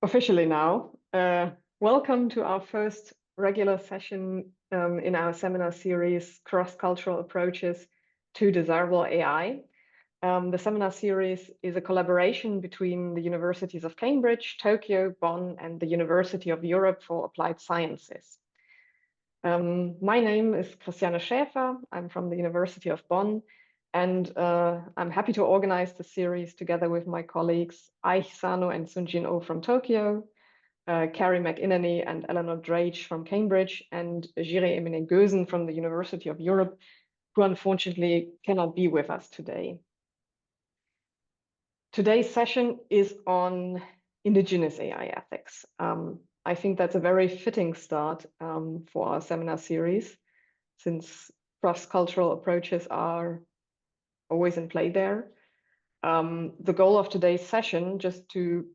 Officially now. Welcome to our first regular session in our seminar series, Cross-Cultural Approaches to Desirable AI. The seminar series is a collaboration between the universities of Cambridge, Tokyo, Bonn, and the University of Europe for Applied Sciences. My name is Christiane Schäfer. I'm from the University of Bonn, and I'm happy to organize the series together with my colleagues Aich Sano and Sunjin Oh from Tokyo, Carrie McInerney and Eleanor Drage from Cambridge, and Jire Emine-Gösen from the University of Europe, who unfortunately cannot be with us today. Today's session is on Indigenous AI ethics. I think that's a very fitting start for our seminar series, since cross-cultural approaches are always in play there. The goal of today's session, just to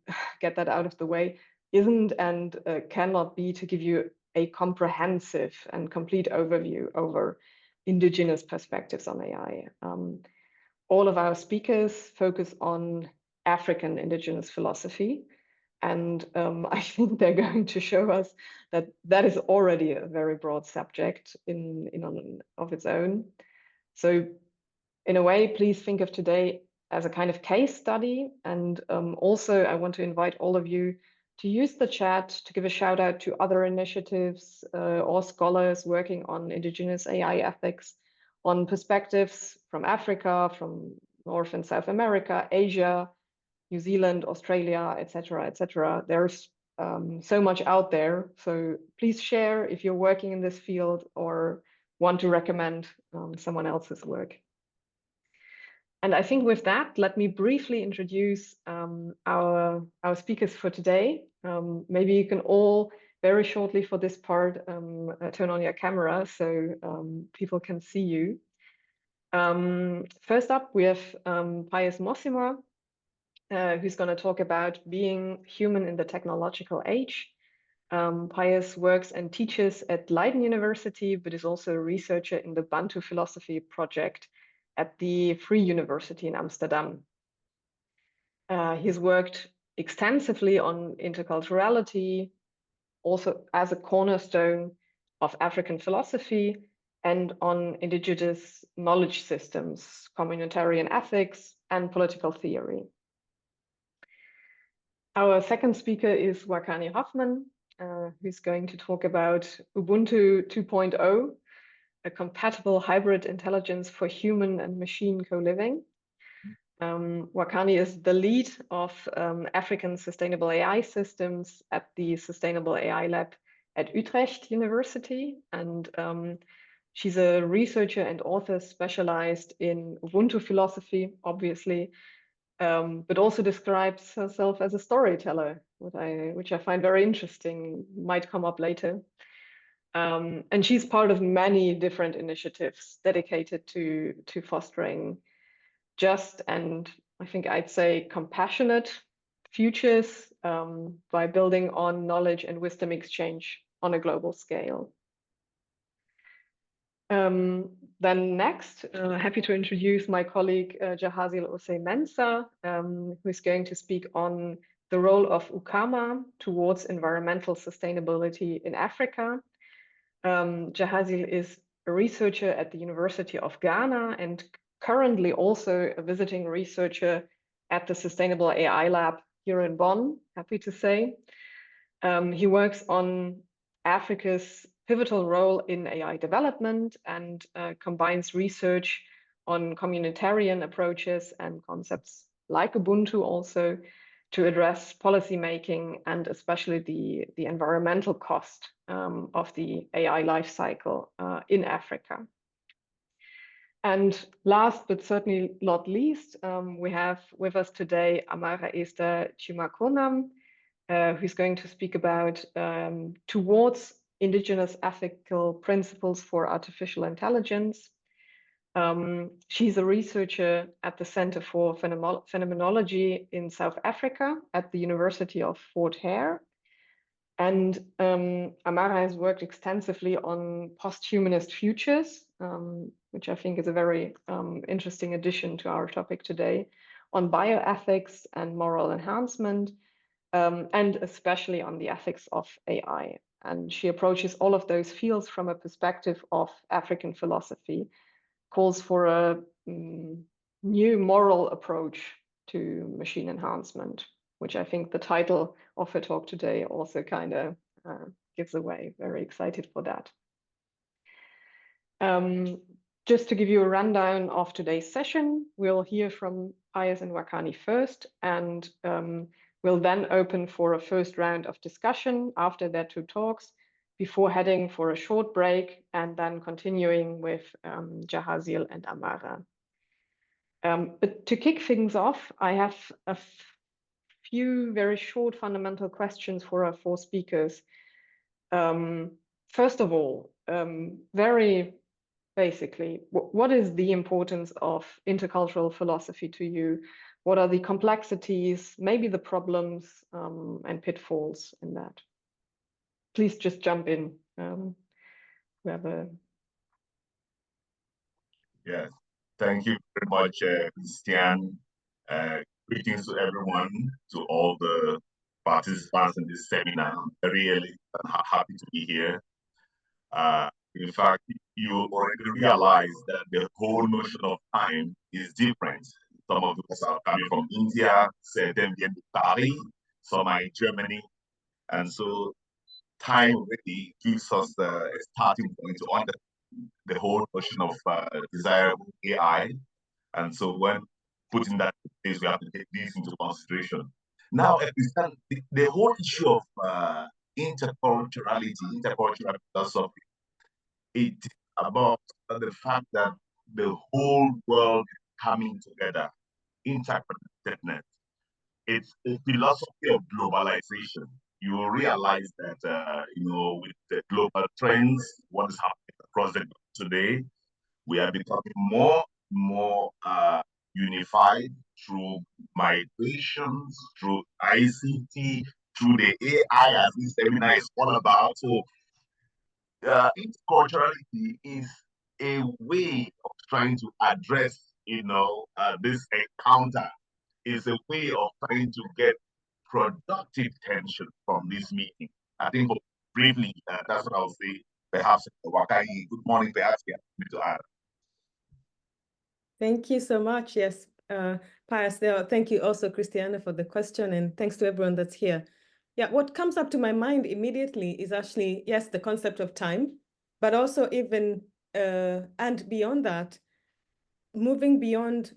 get that out of the way, isn't and cannot be to give you a comprehensive and complete overview over Indigenous perspectives on AI. All of our speakers focus on African Indigenous philosophy, and I think they're going to show us that that is already a very broad subject of its own. So in a way, please think of today as a kind of case study. And also, I want to invite all of you to use the chat to give a shout out to other initiatives or scholars working on Indigenous AI ethics, on perspectives from Africa, from North and South America, Asia, New Zealand, Australia, etc., etc. There's so much out there. So please share if you're working in this field or want to recommend someone else's work. And I think with that, let me briefly introduce our speakers for today. Maybe you can all very shortly for this part turn on your camera so people can see you. First up, we have Pius Mosima, who's going to talk about being human in the technological age. Pius works and teaches at Leiden University, but is also a researcher in the Ubuntu philosophy project at the Free University in Amsterdam. He's worked extensively on interculturality, also as a cornerstone of African philosophy, and on indigenous knowledge systems, communitarian ethics, and political theory. Our second speaker is Wakanyi Hoffman, who's going to talk about Ubuntu 2.0, a compatible hybrid intelligence for human and machine co-living. Wakanyi is the lead of African Sustainable AI Systems at the Sustainable AI Lab at Utrecht University. And she's a researcher and author specialized in Ubuntu philosophy, obviously, but also describes herself as a storyteller, which I find very interesting, might come up later. And she's part of many different initiatives dedicated to fostering just and I think I'd say compassionate futures by building on knowledge and wisdom exchange on a global scale. Then next, happy to introduce my colleague Jahaziel Osei Mensah, who is going to speak on the role of Ukama towards environmental sustainability in Africa. Jahaziel is a researcher at the University of Ghana and currently also a visiting researcher at the Sustainable AI Lab here in Bonn, happy to say. He works on Africa's pivotal role in AI development and combines research on communitarian approaches and concepts like Ubuntu also to address policy making and especially the environmental cost of the AI life cycle in Africa. And last but certainly not least, we have with us today Amara Esther Chimakonam, who's going to speak about towards Indigenous ethical principles for artificial intelligence. She's a researcher at the Center for Phenomenology in South Africa at the University of Fort Hare. And Amara has worked extensively on post-humanist futures, which I think is a very interesting addition to our topic today, on bioethics and moral enhancement, and especially on the ethics of AI. And she approaches all of those fields from a perspective of African philosophy, calls for a new moral approach to machine enhancement, which I think the title of her talk today also kind of gives away. Very excited for that. Just to give you a rundown of today's session, we'll hear from Pius and Wakanyi first, and we'll then open for a first round of discussion after their two talks, before heading for a short break and then continuing with Jahaziel and Amara. But to kick things off, I have a few very short fundamental questions for our four speakers. First of all, very basically, what is the importance of intercultural philosophy to you? What are the complexities, maybe the problems and pitfalls in that? Please just jump in. Whoever. Yes, thank you very much, Christian. Greetings to everyone, to all the participants in this seminar. I'm really happy to be here. In fact, you already realize that the whole notion of time is different. Some of us are coming from India, certain in Paris, some are in Germany. And so time really gives us a starting point to understand the whole notion of desirable AI. And so when putting that in place, we have to take this into consideration. Now, the whole issue of interculturality, intercultural philosophy, it's about the fact that the whole world is coming together, interconnectedness. It's a philosophy of globalization. You will realize that, with the global trends, what is happening across the globe today, we are becoming more unified through migrations, through ICT, through the AI, as this seminar is all about. So interculturality is a way of trying to address, this encounter. Is a way of trying to get productive tension from this meeting. I think briefly, that's what I'll say. Perhaps Wakanyi, good morning. Perhaps you have something to add. Thank you so much. Yes, Pius, thank you also, Christiana, for the question, and thanks to everyone that's here. Yeah, what comes up to my mind immediately is actually, yes, the concept of time, but also even, and beyond that, moving beyond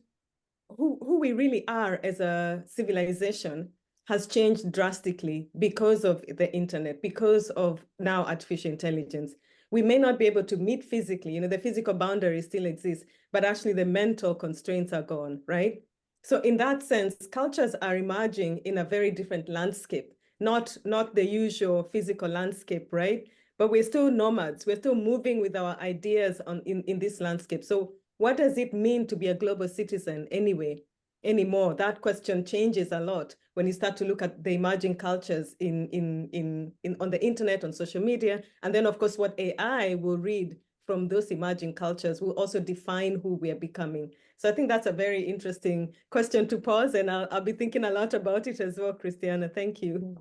who we really are as a civilization has changed drastically because of the internet, because of now artificial intelligence. We may not be able to meet physically, the physical boundary still exists, but actually the mental constraints are gone, right? So in that sense, cultures are emerging in a very different landscape, not the usual physical landscape, right? But we're still nomads. We're still moving with our ideas in this landscape. So what does it mean to be a global citizen anymore? That question changes a lot when you start to look at the emerging cultures on the internet, on social media, and then of course what AI will read from those emerging cultures will also define who we are becoming. So I think that's a very interesting question to pause, and I'll be thinking a lot about it as well, Christiana. Thank you.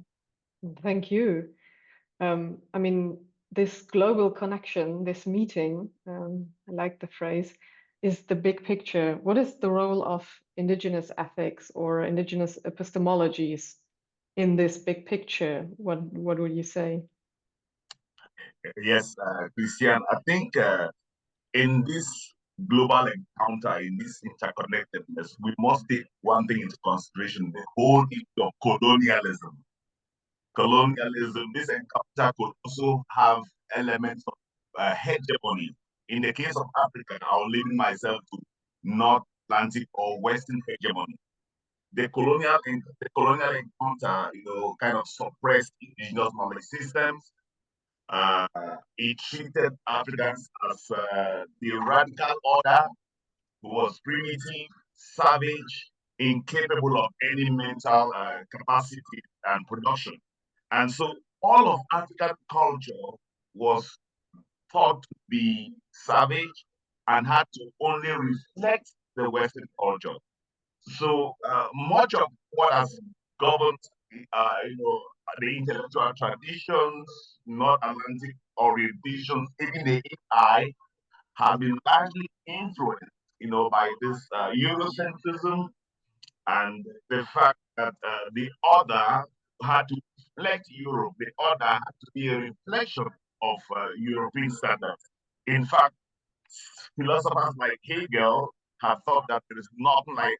Thank you. I mean, this global connection, this meeting, I like the phrase, is the big picture. What is the role of indigenous ethics or indigenous epistemologies in this big picture? What would you say? Yes, Christian, I think in this global encounter, in this interconnectedness, we must take one thing into consideration, the whole issue of colonialism. Colonialism, this encounter could also have elements of hegemony. In the case of Africa, I'll limit myself to North Atlantic or Western hegemony. The colonial encounter, kind of suppressed indigenous knowledge systems. It treated Africans as the radical order who was primitive, savage, incapable of any mental capacity and production. And so all of African culture was thought to be savage and had to only reflect the Western culture. So much of what has governed the intellectual traditions, North Atlantic orientations, even the AI have been largely influenced, by this Eurocentrism and the fact that the other had to reflect Europe. The other had to be a reflection of European standards. In fact, philosophers like Hegel have thought that there is nothing like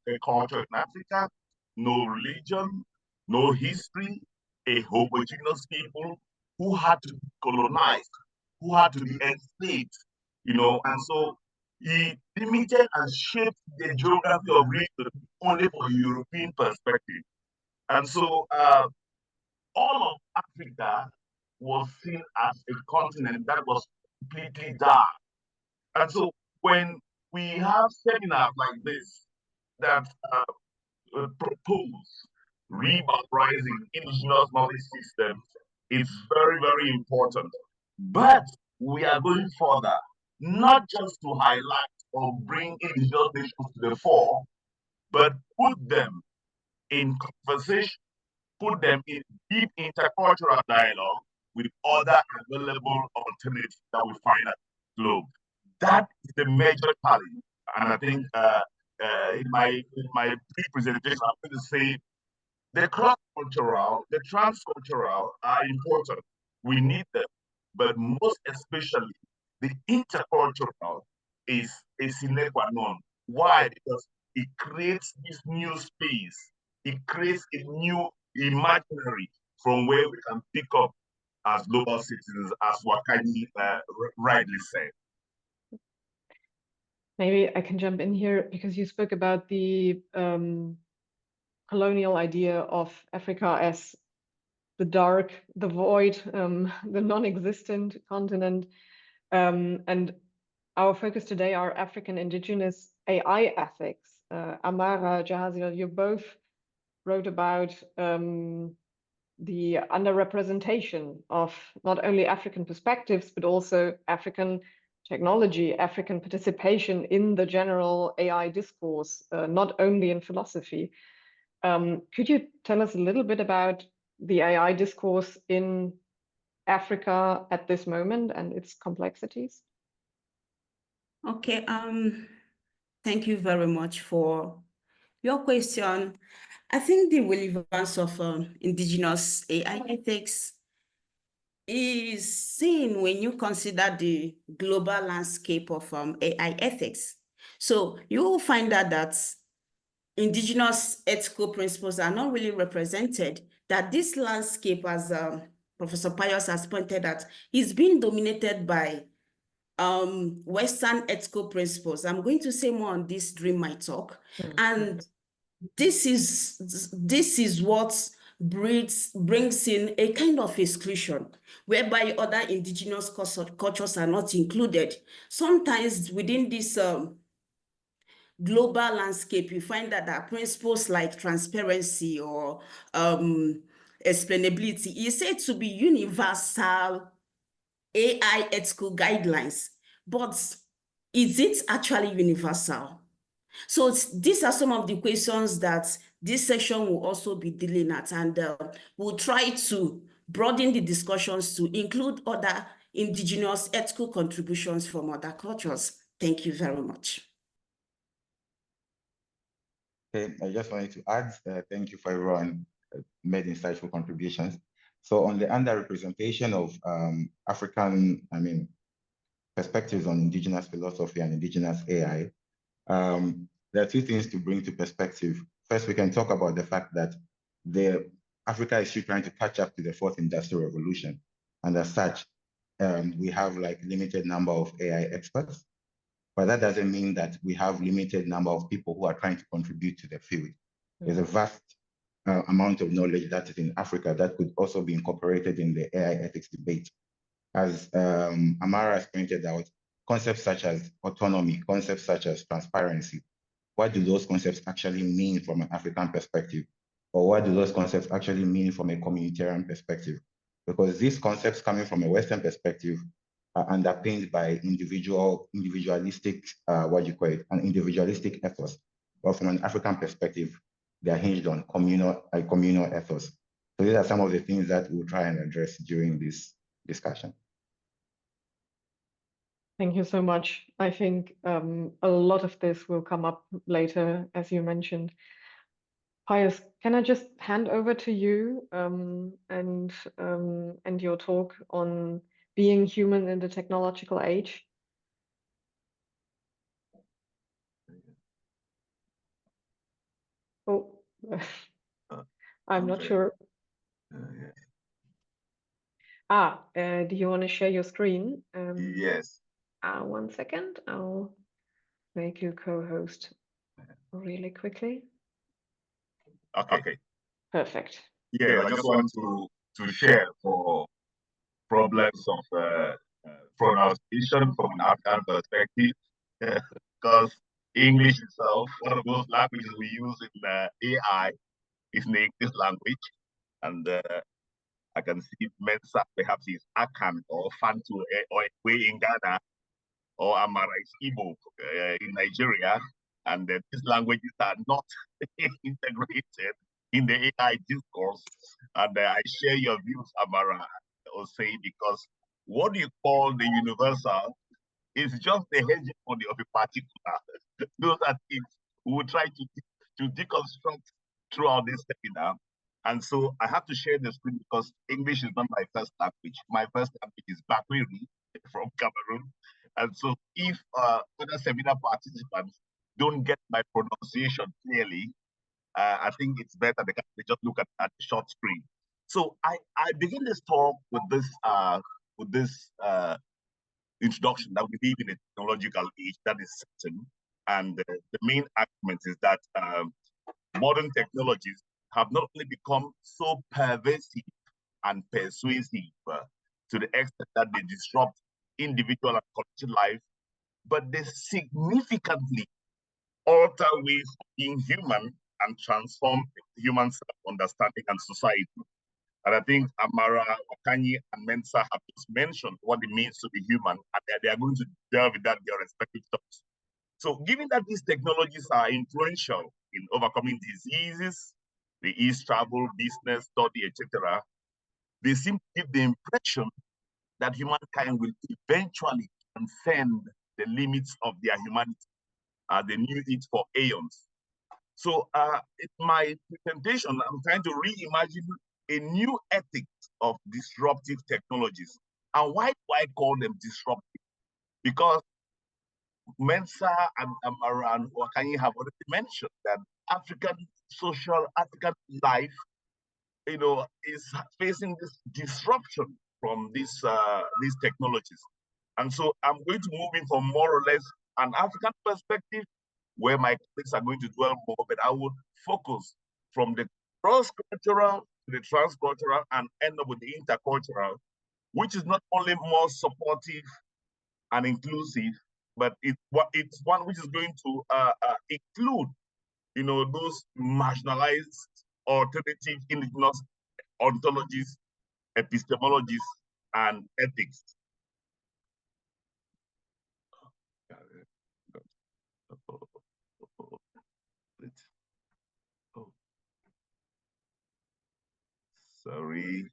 a culture in Africa, no religion, no history, a homogeneous people who had to be colonized, who had to be enslaved, and so he limited and shaped the geography of region only for European perspective. And so all of Africa was seen as a continent that was completely dark. And so when we have seminars like this that propose revalorizing indigenous knowledge systems, it's very, very important. But we are going further, not just to highlight or bring indigenous nations to the fore, but put them in conversation, put them in deep intercultural dialogue with other available alternatives that we find at the globe. That is the major challenge. And I think in my pre-presentation, I'm going to say the cross-cultural, the transcultural are important. We need them. But most especially, the intercultural is a sine qua non. Why? Because it creates this new space. It creates a new imaginary from where we can pick up as global citizens, as Wakanyi rightly said. Maybe I can jump in here because you spoke about the colonial idea of Africa as the dark, the void, the non-existent continent. And our focus today are African indigenous AI ethics. Amara, Jahaziel, you both wrote about the underrepresentation of not only African perspectives, but also African technology, African participation in the general AI discourse, not only in philosophy. Could you tell us a little bit about the AI discourse in Africa at this moment and its complexities? Okay, thank you very much for your question. I think the relevance of indigenous AI ethics is seen when you consider the global landscape of AI ethics. So you will find out that indigenous ethical principles are not really represented, that this landscape, as Professor Pius has pointed out, is being dominated by Western ethical principles. I'm going to say more on this during my talk. And this is what brings in a kind of exclusion, whereby other indigenous cultures are not included. Sometimes within this global landscape, you find that there are principles like transparency or explainability is said to be universal AI ethical guidelines, but is it actually universal? So these are some of the questions that this session will also be dealing at, and we'll try to broaden the discussions to include other indigenous ethical contributions from other cultures. Thank you very much. Okay, I just wanted to add, thank you for everyone made insightful contributions. So on the underrepresentation of African, perspectives on indigenous philosophy and indigenous AI, there are two things to bring to perspective. First, we can talk about the fact that Africa is still trying to catch up to the fourth industrial revolution. And as such, we have like limited number of AI experts, but that doesn't mean that we have limited number of people who are trying to contribute to the field. There's a vast amount of knowledge that is in Africa that could also be incorporated in the AI ethics debate. As Amara has pointed out, concepts such as autonomy, concepts such as transparency, what do those concepts actually mean from an African perspective? Or what do those concepts actually mean from a communitarian perspective? Because these concepts coming from a Western perspective are underpinned by individualistic, an individualistic ethos. But from an African perspective, they are hinged on communal ethos. So these are some of the things that we'll try and address during this discussion. Thank you so much. I think a lot of this will come up later, as you mentioned. Pius, can I just hand over to you and your talk on being human in the technological age? Oh, I'm not sure. Do you want to share your screen? Yes. 1 second. I'll make you co-host really quickly. Okay. Perfect. Yeah, I just want to share for problems of pronunciation from an African perspective, because English itself, one of those languages we use in AI, is an English language, and I can see Mensah perhaps is Akan or Fantu or Ekwe in Ghana, or Amara is Igbo in Nigeria, and these languages are not integrated in the AI discourse. And I share your views, Amara, Osei, because what you call the universal is just the hegemony of a particular. Those are things we will try to deconstruct throughout this seminar. And so I have to share the screen because English is not my first language. My first language is Bakwiri from Cameroon. And so if other seminar participants don't get my pronunciation clearly, I think it's better they just look at the short screen. So I begin this talk with this introduction that we live in a technological age that is certain. And the main argument is that modern technologies have not only become so pervasive and persuasive to the extent that they disrupt individual and collective life, but they significantly alter ways of being human and transform human self-understanding and society. And I think Amara, Wakanyi, and Mensah have just mentioned what it means to be human, and they are going to delve into that in their respective talks. So given that these technologies are influential in overcoming diseases, the ease travel, business, study, etc., they seem to give the impression that humankind will eventually transcend the limits of their humanity. They knew it for aeons. So in my presentation, I'm trying to reimagine a new ethics of disruptive technologies. And why do I call them disruptive? Because Mensah and Amara and Wakanyi have already mentioned that African life, is facing this disruption from these technologies. And so I'm going to move in from more or less an African perspective, where my colleagues are going to dwell more, but I would focus from the cross-cultural to the trans-cultural and end up with the intercultural, which is not only more supportive and inclusive, but it's one which is going to include, those marginalized alternative indigenous ontologies, epistemologies, and ethics. Sorry.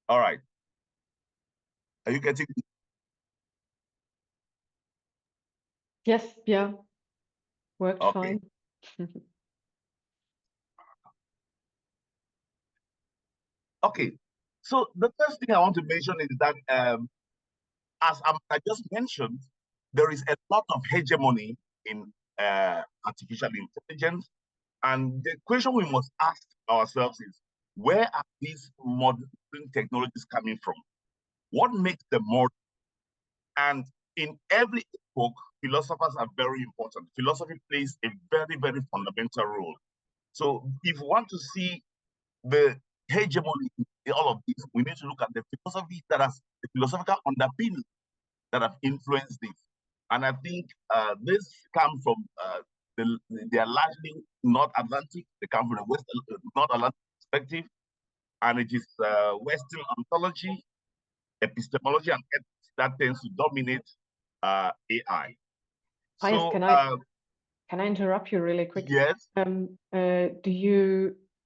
All right. Are you getting it? Yes, yeah. Worked fine. Okay. So the first thing I want to mention is that, as I just mentioned, there is a lot of hegemony in artificial intelligence. And the question we must ask ourselves is, where are these modern technologies coming from? What makes them modern? And in every epoch, philosophers are very important. Philosophy plays a very, very fundamental role. So if we want to see the hegemony in all of this, we need to look at the philosophy the philosophical underpinnings that have influenced this. And I think this comes from they are largely North Atlantic. They come from the North Atlantic perspective, and it is Western ontology, epistemology, and ethics that tends to dominate AI. Pius, So, can I Can I interrupt you really quick? Yes.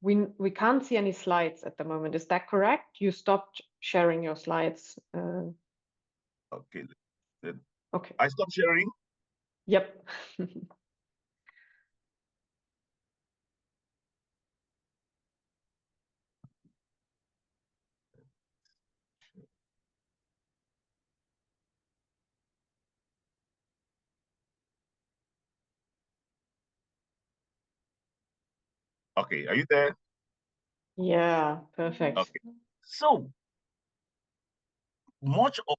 We can't see any slides at the moment. Is that correct? You stopped sharing your slides. Okay. Okay. I stopped sharing. Yep. Okay, are you there? Yeah, perfect. Okay. So much of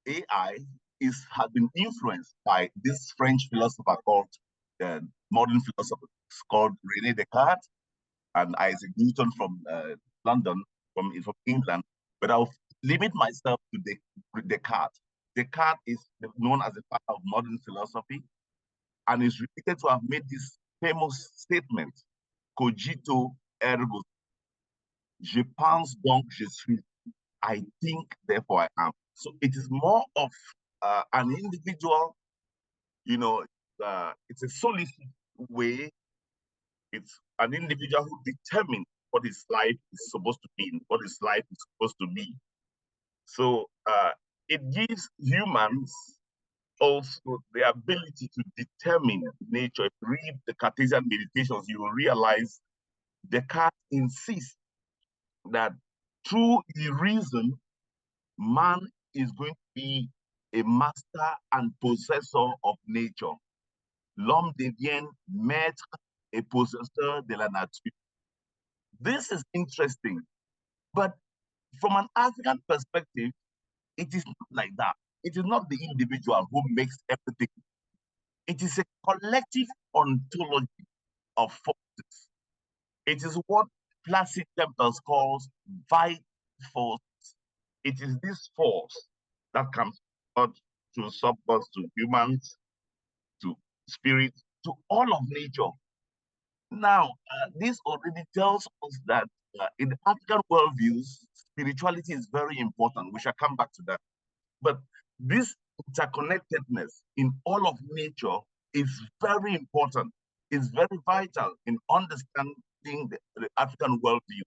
AI has been influenced by this French philosopher called modern philosopher called René Descartes and Isaac Newton from London, from England. But I'll limit myself to Descartes. Descartes is known as the father of modern philosophy and is reputed to have made this famous statement: "Cogito ergo je pense donc je suis." I think, therefore I am. So it is more of an individual, it's a solitary way. It's an individual who determines what his life is supposed to mean, what his life is supposed to be. So it gives humans also the ability to determine nature. If you read the Cartesian Meditations, you will realize Descartes insists that through the reason, man is going to be a master and possessor of nature. L'homme devient maître et possesseur de la nature. This is interesting, but from an African perspective, it is not like that. It is not the individual who makes everything. It is a collective ontology of forces. It is what Placid Temples calls vital force. It is this force that comes out to substance, to humans, to spirit, to all of nature. Now, this already tells us that in the African worldviews, spirituality is very important. We shall come back to that. But this interconnectedness in all of nature is very important. It's very vital in understanding the African worldview.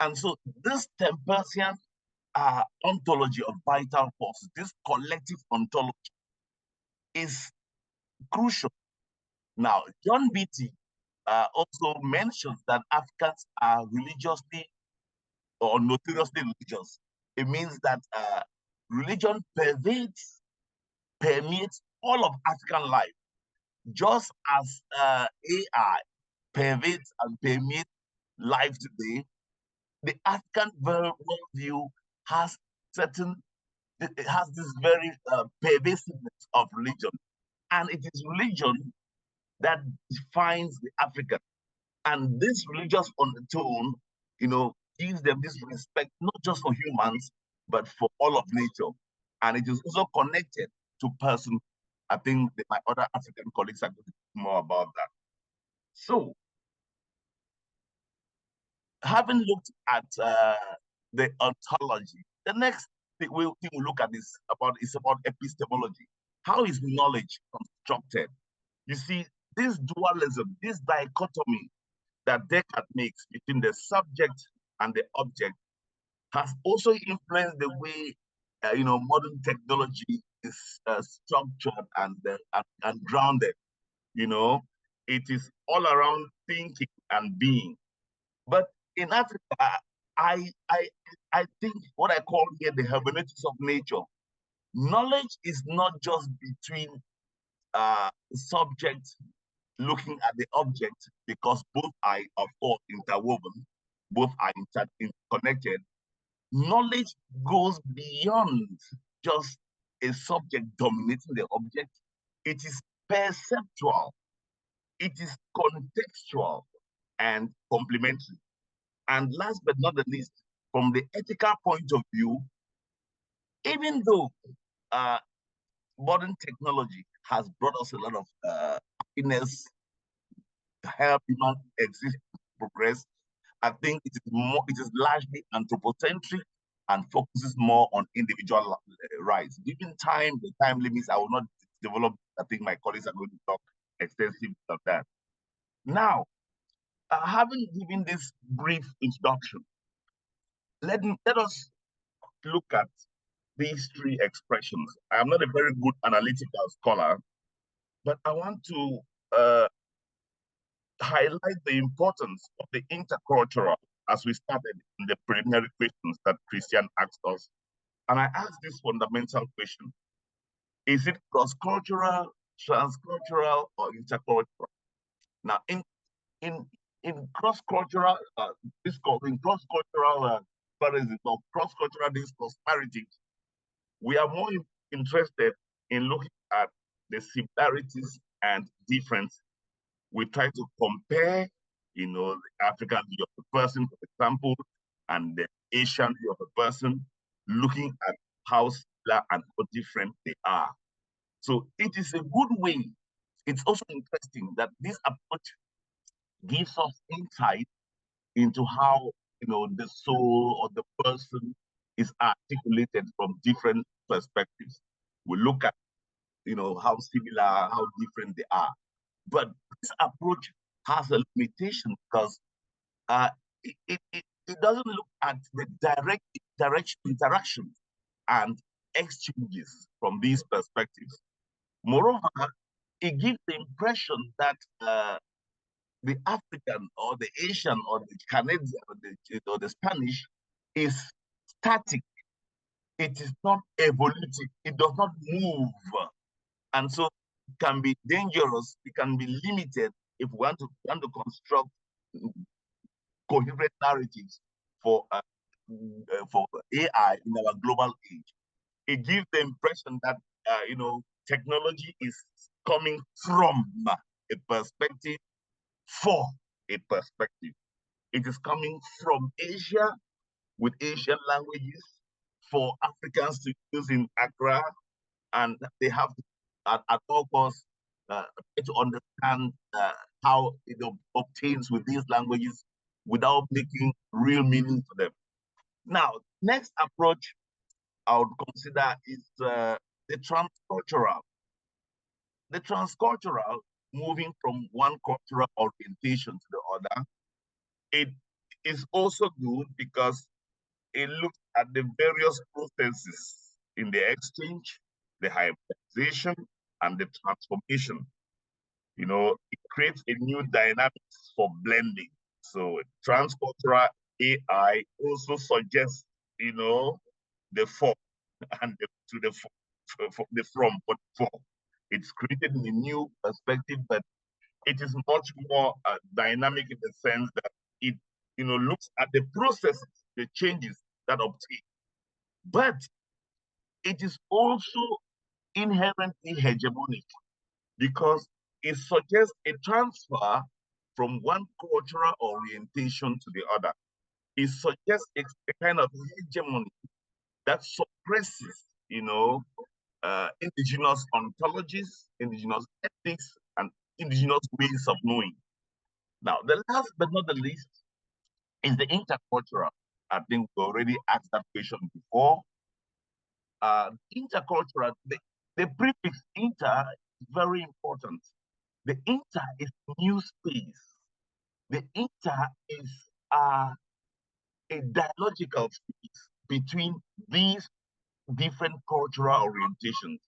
And so this Tempersian ontology of vital force, this collective ontology, is crucial. Now, John Beatty also mentions that Africans are religiously or notoriously religious. It means that religion permeates all of African life, just as AI pervades and permeates life today. The African worldview has it has this very pervasiveness of religion, and it is religion that defines the African. And this religious undertone, gives them this respect, not just for humans, but for all of nature. And it is also connected to person. I think that my other African colleagues are going to talk more about that. So, having looked at the ontology, the next thing we'll look at is about epistemology. How is knowledge constructed? You see, this dualism, this dichotomy that Descartes makes between the subject and the object has also influenced the way modern technology is structured and grounded. It is all around thinking and being. But in Africa, I think what I call here the hermeneutics of nature. Knowledge is not just between the subject looking at the object, because both are, of course, interwoven, both are interconnected. Knowledge goes beyond just a subject dominating the object. It is perceptual, it is contextual and complementary. And last but not the least, from the ethical point of view, even though modern technology has brought us a lot of happiness, help humans exist, progress, I think it is largely anthropocentric and focuses more on individual rights. Given time, the time limits, I will not develop I think my colleagues are going to talk extensively about that. Now, having given this brief introduction, let us look at these three expressions. I am not a very good analytical scholar, but I want to highlight the importance of the intercultural as we started in the preliminary questions that Christian asked us. And I asked this fundamental question: is it cross-cultural, transcultural, or intercultural? Now, in cross-cultural cross-cultural discourse narratives, we are more interested in looking at the similarities and differences. We try to compare, the African view of the person, for example, and the Asian view of a person, looking at how similar and how different they are. So it is a good way. It's also interesting that this approach gives us insight into how, the soul or the person is articulated from different perspectives. We look at, how similar, how different they are. But this approach has a limitation because it doesn't look at the direct interaction and exchanges from these perspectives. Moreover, it gives the impression that the African or the Asian or the Canadian or the Spanish is static. It is not evolutive. It does not move. And so it can be dangerous. It can be limited if we want to construct coherent narratives for AI in our global age. It gives the impression that technology is coming from a perspective for a perspective. It is coming from Asia with Asian languages for Africans to use in Accra, and they have to, at all costs, to understand how it obtains with these languages without making real meaning to them. Now, next approach I would consider is the transcultural. The transcultural, moving from one cultural orientation to the other, it is also good because it looks at the various processes in the exchange, the hybridization, and the transformation. It creates a new dynamics for blending. So transcultural AI also suggests, the form and the from, but for. It's created in a new perspective, but it is much more dynamic in the sense that it, looks at the processes, the changes that obtain. But it is also inherently hegemonic because it suggests a transfer from one cultural orientation to the other. It suggests a kind of hegemony that suppresses, indigenous ontologies, indigenous ethics, and indigenous ways of knowing. Now, the last but not the least is the intercultural. I think we already asked that question before. Intercultural, the prefix inter is very important. The inter is new space. The inter is a dialogical space between these different cultural orientations.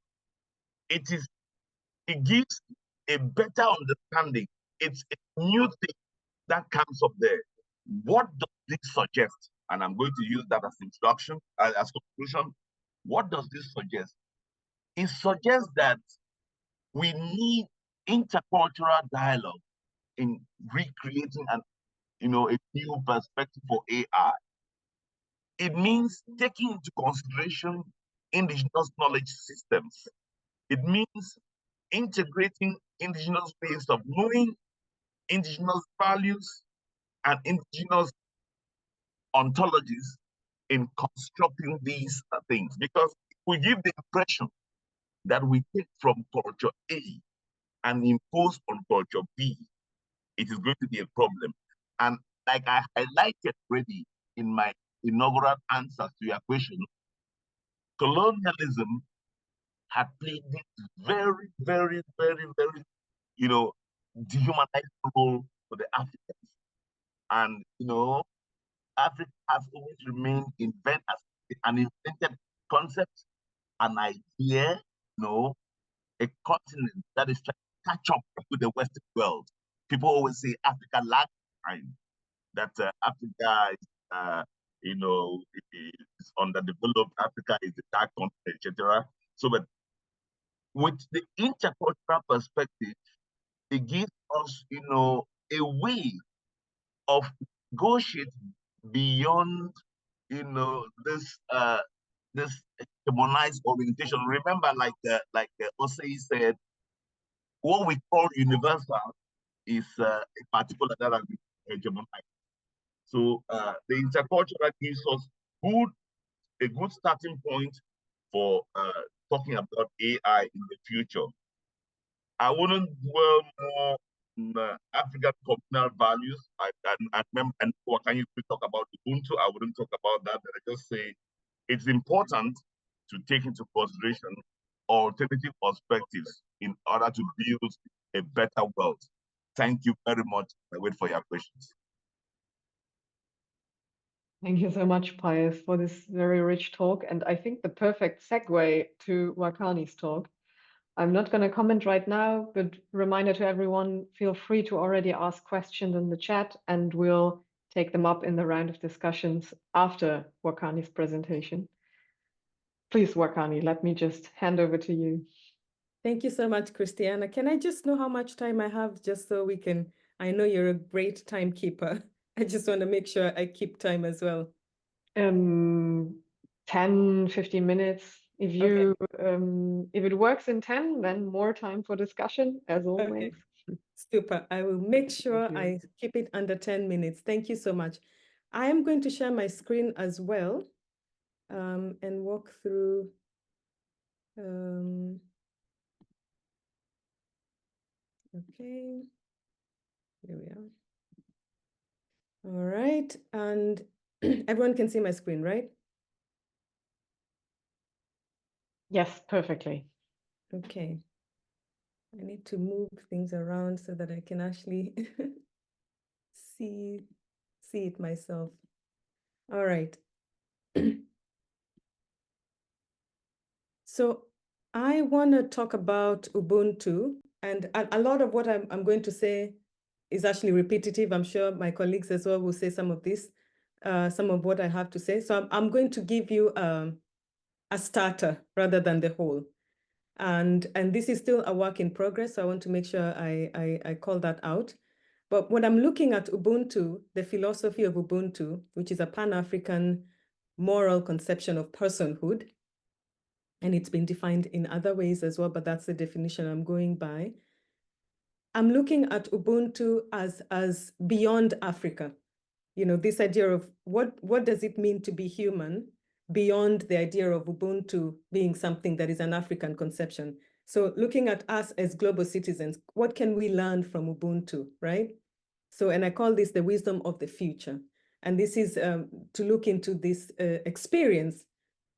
It gives a better understanding. It's a new thing that comes up there. What does this suggest? And I'm going to use that as introduction, as conclusion. What does this suggest? It suggests that we need intercultural dialogue in recreating a new perspective for AI. It means taking into consideration indigenous knowledge systems. It means integrating indigenous ways of knowing, indigenous values, and indigenous ontologies in constructing these things. Because we give the impression that we take from culture A and impose on culture B, it is going to be a problem. And like I highlighted already in my inaugural answers to your question, colonialism had played this very, very, very, very, dehumanized role for the Africans. And, Africa has always remained as an invented concept, an idea, a continent that is trying to catch up with the Western world. People always say Africa lags behind, that Africa is, is underdeveloped, Africa is the dark continent, etc. So, but with the intercultural perspective, it gives us, a way of negotiating beyond, this hegemonized orientation. Remember, like Osei said, what we call universal is a particular that has been hegemonized. So the intercultural gives us a good starting point for talking about AI in the future. I wouldn't dwell more on African communal values. And Wakanyi could talk about Ubuntu. I wouldn't talk about that, but I just say it's important to take into consideration alternative perspectives in order to build a better world. Thank you very much. I wait for your questions. Thank you so much, Pius, for this very rich talk. And I think the perfect segue to Wakanyi's talk. I'm not going to comment right now, but reminder to everyone, feel free to already ask questions in the chat, and we'll take them up in the round of discussions after Wakanyi's presentation. Please, Wakanyi, let me just hand over to you. Thank you so much, Christiana. Can I just know how much time I have, just so we can, I know you're a great timekeeper. I just want to make sure I keep time as well. 10, 15 minutes. If you if it works in 10, then more time for discussion, as always. Okay. Super. I will make sure I keep it under 10 minutes. Thank you so much. I am going to share my screen as well, and walk through. Okay, here we are. All right, and everyone can see my screen, right? Yes, perfectly. Okay. I need to move things around so that I can actually see it myself. All right. So I want to talk about Ubuntu, and a lot of what I'm going to say is actually repetitive. I'm sure my colleagues as well will say some of this, some of what I have to say. So I'm going to give you a starter rather than the whole. And this is still a work in progress, so I want to make sure I call that out. But when I'm looking at Ubuntu, the philosophy of Ubuntu, which is a Pan-African moral conception of personhood, and it's been defined in other ways as well, but that's the definition I'm going by. I'm looking at Ubuntu as beyond Africa. This idea of what does it mean to be human beyond the idea of Ubuntu being something that is an African conception. So looking at us as global citizens, what can we learn from Ubuntu, right? So, and I call this the wisdom of the future. And this is to look into this experience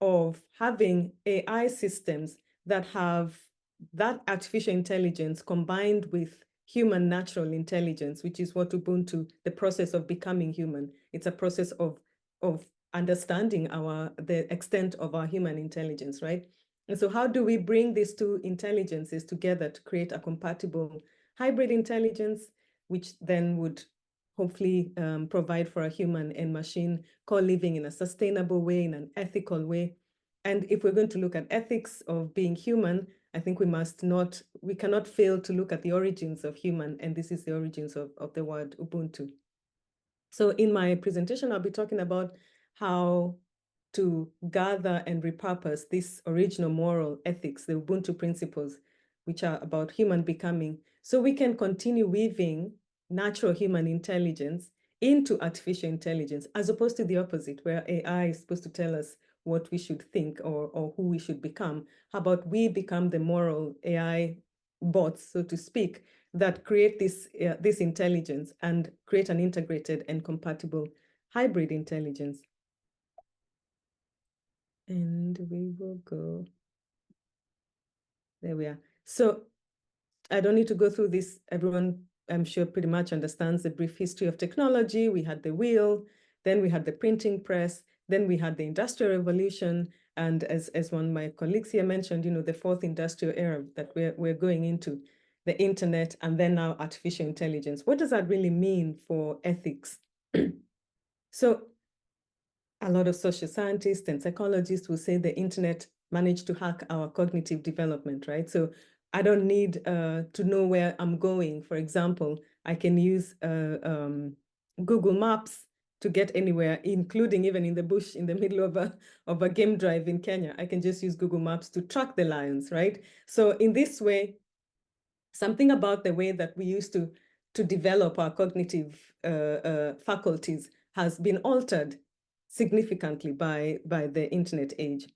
of having AI systems that have that artificial intelligence combined with human natural intelligence, which is what Ubuntu, the process of becoming human. It's a process of understanding the extent of our human intelligence, right? And so how do we bring these two intelligences together to create a compatible hybrid intelligence, which then would hopefully provide for a human and machine co-living in a sustainable way, in an ethical way. And if we're going to look at ethics of being human, I think we cannot fail to look at the origins of human, and this is the origins of the word Ubuntu. So in my presentation, I'll be talking about how to gather and repurpose this original moral ethics, the Ubuntu principles, which are about human becoming, so we can continue weaving natural human intelligence into artificial intelligence, as opposed to the opposite, where AI is supposed to tell us what we should think or who we should become. How about we become the moral AI bots, so to speak, that create this intelligence and create an integrated and compatible hybrid intelligence. And we will go. There we are. So I don't need to go through this. Everyone, I'm sure, pretty much understands the brief history of technology. We had the wheel, then we had the printing press, then we had the Industrial Revolution, and as one of my colleagues here mentioned, you know, the fourth industrial era that we're going into, the internet, and then now artificial intelligence. What does that really mean for ethics? So a lot of social scientists and psychologists will say the internet managed to hack our cognitive development, right? So I don't need to know where I'm going. For example, I can use Google Maps to get anywhere, including even in the bush in the middle of a game drive in Kenya. I can just use Google Maps to track the lions, right? So in this way, something about the way that we used to develop our cognitive faculties has been altered significantly by the internet age.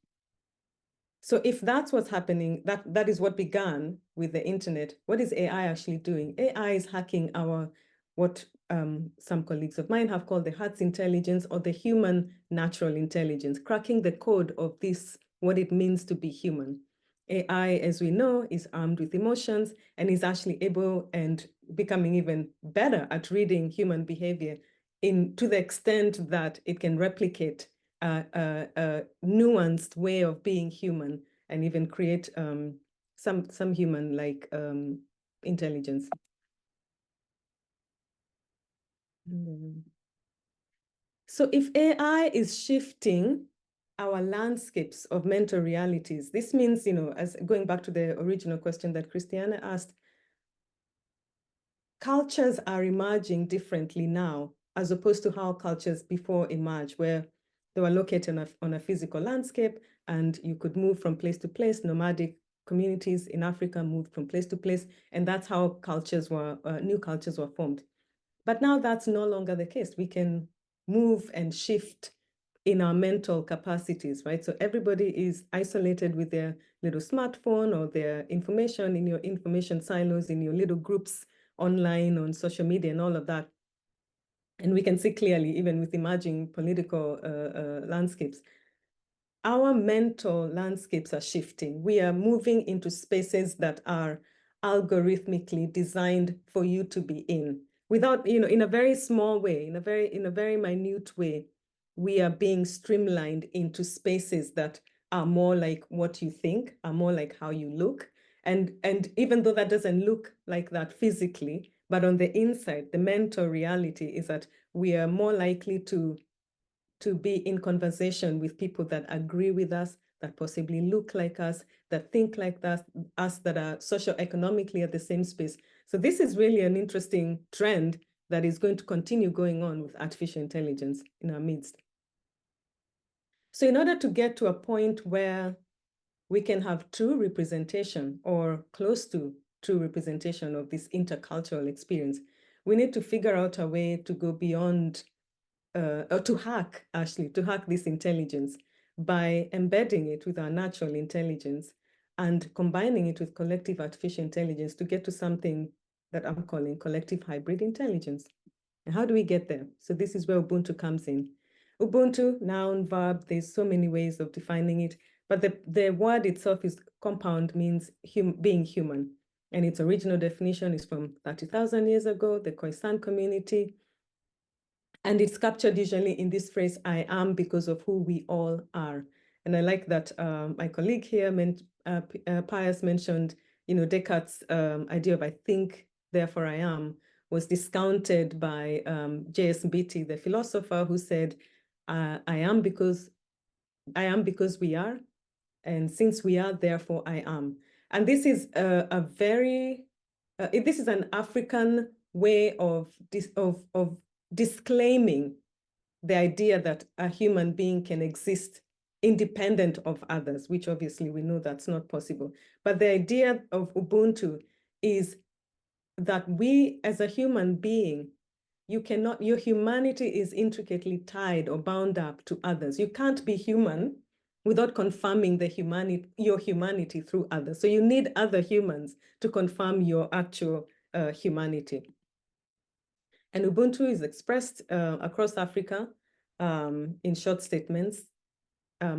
So if that's what's happening, that is what began with the internet, what is AI actually doing? AI is hacking our, what some colleagues of mine have called the heart's intelligence, or the human natural intelligence, cracking the code of this, what it means to be human. AI, as we know, is armed with emotions and is actually able and becoming even better at reading human behavior to the extent that it can replicate a nuanced way of being human and even create some human-like intelligence. So if AI is shifting our landscapes of mental realities, this means, you know, as going back to the original question that Christiana asked, cultures are emerging differently now, as opposed to how cultures before emerged, where they were located on a physical landscape and you could move from place to place. Nomadic communities in Africa moved from place to place, and that's how cultures were, new cultures were formed. But now that's no longer the case. We can move and shift in our mental capacities, right? So everybody is isolated with their little smartphone or their information in your information silos, in your little groups online, on social media and all of that. And we can see clearly, even with emerging political landscapes, our mental landscapes are shifting. We are moving into spaces that are algorithmically designed for you to be in. Without, you know, in a very small way, in a very minute way, we are being streamlined into spaces that are more like what you think, are more like how you look. And even though that doesn't look like that physically, but on the inside, the mental reality is that we are more likely to be in conversation with people that agree with us, that possibly look like us, that think like us, that are socioeconomically at the same space. So this is really an interesting trend that is going to continue going on with artificial intelligence in our midst. So in order to get to a point where we can have true representation, or close to true representation, of this intercultural experience, we need to figure out a way to go beyond, or to hack this intelligence by embedding it with our natural intelligence and combining it with collective artificial intelligence to get to something that I'm calling collective hybrid intelligence. And how do we get there? So this is where Ubuntu comes in. Ubuntu, noun, verb, there's so many ways of defining it, but the word itself is compound, means being human. And its original definition is from 30,000 years ago, the Khoisan community. And it's captured usually in this phrase, I am because of who we all are. And I like that my colleague here, Pius, mentioned, you know, Descartes' idea of I think, therefore I am, was discounted by J.S. Beatty, the philosopher, who said, I am because we are, and since we are, therefore I am. And this is this is an African way of disclaiming the idea that a human being can exist independent of others, which obviously we know that's not possible. But the idea of Ubuntu is that we, as a human being, your humanity is intricately tied or bound up to others. You can't be human without confirming your humanity through others. So you need other humans to confirm your actual humanity. And Ubuntu is expressed across Africa in short statements.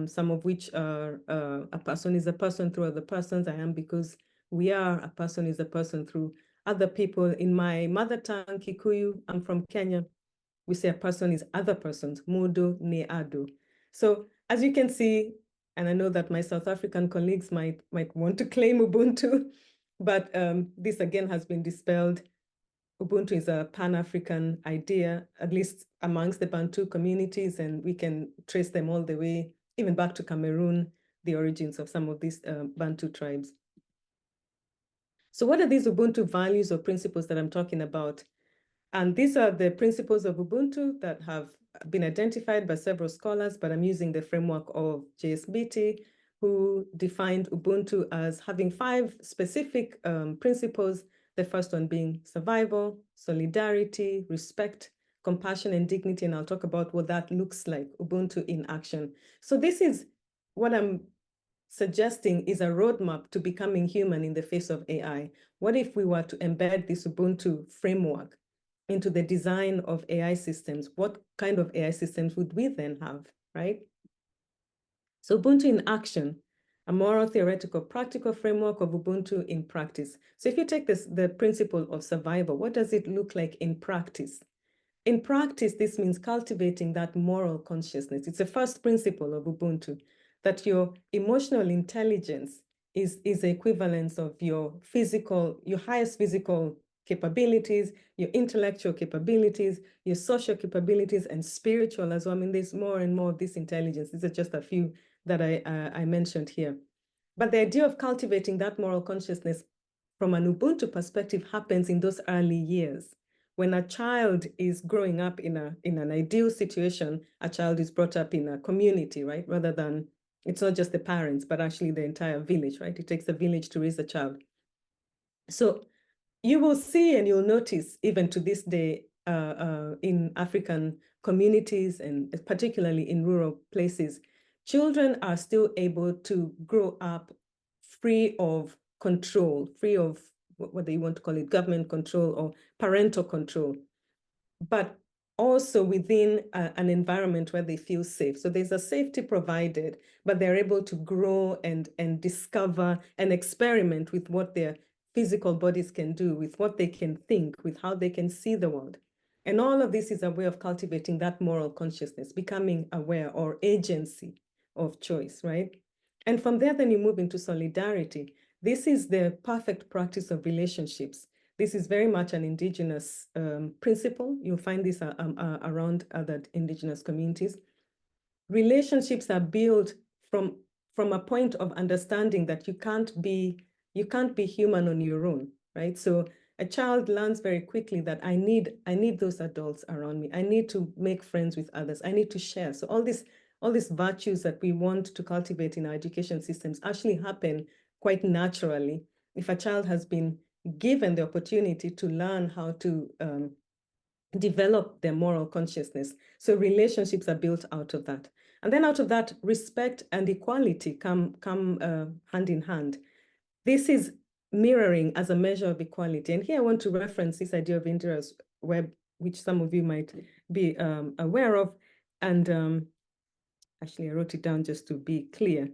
some of which are a person is a person through other persons. I am because we are. A person is a person through other people. In my mother tongue, Kikuyu, I'm from Kenya, we say a person is other persons, mudo ne ado. So as you can see, and I know that my South African colleagues might want to claim Ubuntu, but this again has been dispelled. Ubuntu is a Pan-African idea, at least amongst the Bantu communities, and we can trace them all the way, even back to Cameroon, the origins of some of these Bantu tribes. So what are these Ubuntu values or principles that I'm talking about? And these are the principles of Ubuntu that have been identified by several scholars, but I'm using the framework of JSBT, who defined Ubuntu as having 5 specific principles. The first one being survival, solidarity, respect, compassion, and dignity. And I'll talk about what that looks like, Ubuntu in action. So this is what I'm suggesting is a roadmap to becoming human in the face of AI. What if we were to embed this Ubuntu framework into the design of AI systems? What kind of AI systems would we then have, right? So Ubuntu in action, a moral, theoretical, practical framework of Ubuntu in practice. So if you take the principle of survival, what does it look like in practice? In practice, this means cultivating that moral consciousness. It's the first principle of Ubuntu, that your emotional intelligence is the equivalence of your highest physical capabilities, your intellectual capabilities, your social capabilities, and spiritual as well. I mean, there's more and more of this intelligence. These are just a few that I mentioned here. But the idea of cultivating that moral consciousness from an Ubuntu perspective happens in those early years. When a child is growing up in an ideal situation, a child is brought up in a community, right? Rather than, it's not just the parents, but actually the entire village, right? It takes a village to raise a child. So you will see and you'll notice even to this day in African communities and particularly in rural places, children are still able to grow up free of control, free of what they want to call it, government control or parental control, but also within an environment where they feel safe. So there's a safety provided, but they're able to grow and discover and experiment with what their physical bodies can do, with what they can think, with how they can see the world. And all of this is a way of cultivating that moral consciousness, becoming aware or agency of choice, right? And from there, then you move into solidarity. This is the perfect practice of relationships. This is very much an indigenous principle. You'll find this around other indigenous communities. Relationships are built from a point of understanding that you can't be human on your own, right? So a child learns very quickly that I need those adults around me. I need to make friends with others. I need to share. So all these virtues that we want to cultivate in our education systems actually happen quite naturally if a child has been given the opportunity to learn how to develop their moral consciousness. So relationships are built out of that. And then out of that, respect and equality come hand in hand. This is mirroring as a measure of equality. And here I want to reference this idea of India's web, which some of you might be aware of. And actually, I wrote it down just to be clear.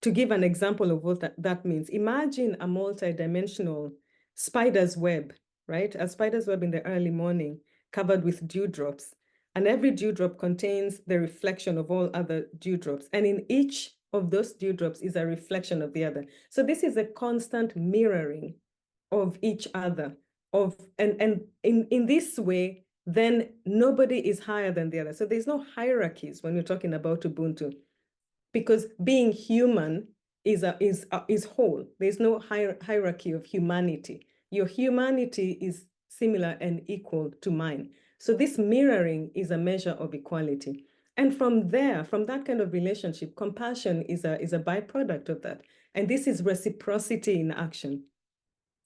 To give an example of what that means, imagine a multi-dimensional spider's web, right? A spider's web in the early morning covered with dewdrops. And every dewdrop contains the reflection of all other dewdrops. And in each of those dewdrops is a reflection of the other. So this is a constant mirroring of each other. And in this way, then nobody is higher than the other. So there's no hierarchies when we're talking about Ubuntu, because being human is whole. There's no hierarchy of humanity. Your humanity is similar and equal to mine. So this mirroring is a measure of equality. And from there, from that kind of relationship, compassion is a byproduct of that. And this is reciprocity in action.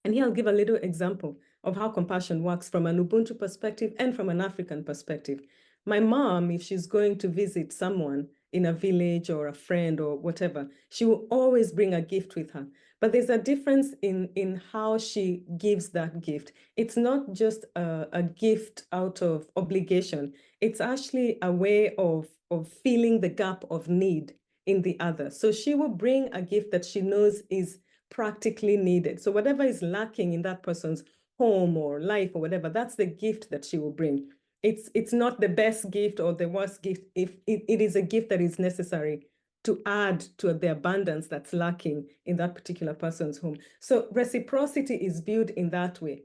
And here I'll give a little example of how compassion works from an Ubuntu perspective and from an African perspective. My mom, if she's going to visit someone in a village or a friend or whatever, she will always bring a gift with her. But there's a difference in how she gives that gift. It's not just a gift out of obligation. It's actually a way of filling the gap of need in the other. So she will bring a gift that she knows is practically needed. So whatever is lacking in that person's home or life or whatever, that's the gift that she will bring. It's not the best gift or the worst gift. If it is a gift that is necessary to add to the abundance that's lacking in that particular person's home. So reciprocity is viewed in that way.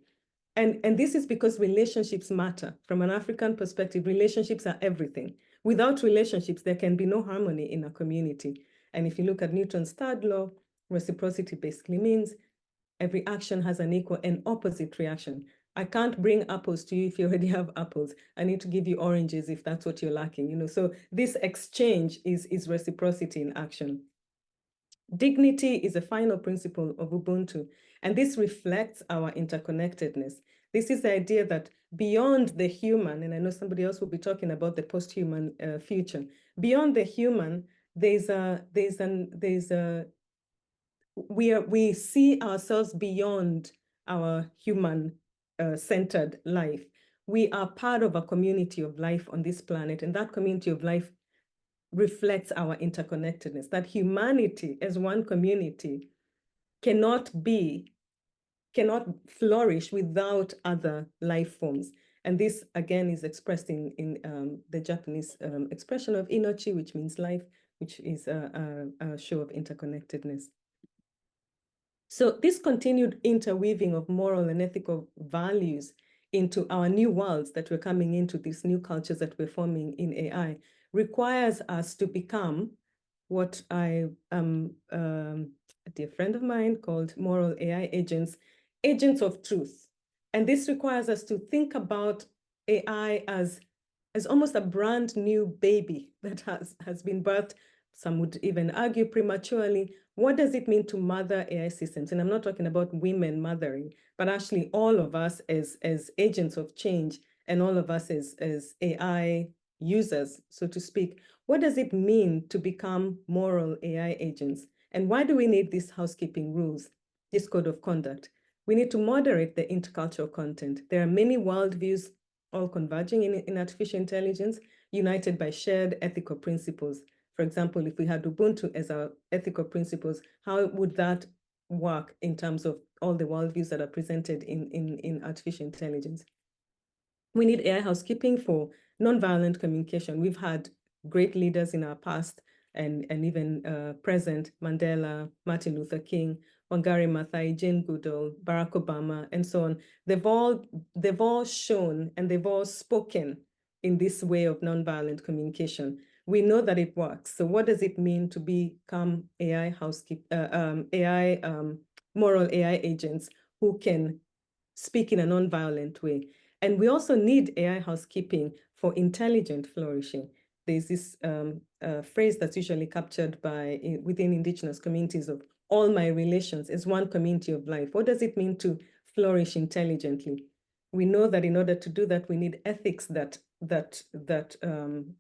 And this is because relationships matter. From an African perspective, relationships are everything. Without relationships, there can be no harmony in a community. And if you look at Newton's third law, reciprocity basically means every action has an equal and opposite reaction. I can't bring apples to you if you already have apples. I need to give you oranges if that's what you're lacking. You know, so this exchange is reciprocity in action. Dignity is a final principle of Ubuntu, and this reflects our interconnectedness. This is the idea that beyond the human, and I know somebody else will be talking about the post-human future. Beyond the human, we see ourselves beyond our human centered life. We are part of a community of life on this planet, and that community of life reflects our interconnectedness, that humanity as one community cannot flourish without other life forms. And this, again, is expressed in the Japanese expression of inochi, which means life, which is a show of interconnectedness. So this continued interweaving of moral and ethical values into our new worlds that we're coming into, these new cultures that we're forming in AI, requires us to become what a dear friend of mine called moral AI agents, agents of truth. And this requires us to think about AI as almost a brand new baby that has been birthed. Some would even argue prematurely. What does it mean to mother AI systems? And I'm not talking about women mothering, but actually all of us as agents of change and all of us as AI users, so to speak. What does it mean to become moral AI agents? And why do we need these housekeeping rules, this code of conduct? We need to moderate the intercultural content. There are many worldviews all converging in artificial intelligence, united by shared ethical principles. For example, if we had Ubuntu as our ethical principles, how would that work in terms of all the worldviews that are presented in artificial intelligence? We need AI housekeeping for nonviolent communication. We've had great leaders in our past and even present, Mandela, Martin Luther King, Wangari Maathai, Jane Goodall, Barack Obama, and so on. They've all shown and they've all spoken in this way of nonviolent communication. We know that it works. So what does it mean to become moral AI agents who can speak in a nonviolent way? And we also need AI housekeeping for intelligent flourishing. There's this phrase that's usually captured within Indigenous communities of all my relations as one community of life. What does it mean to flourish intelligently? We know that in order to do that, we need ethics that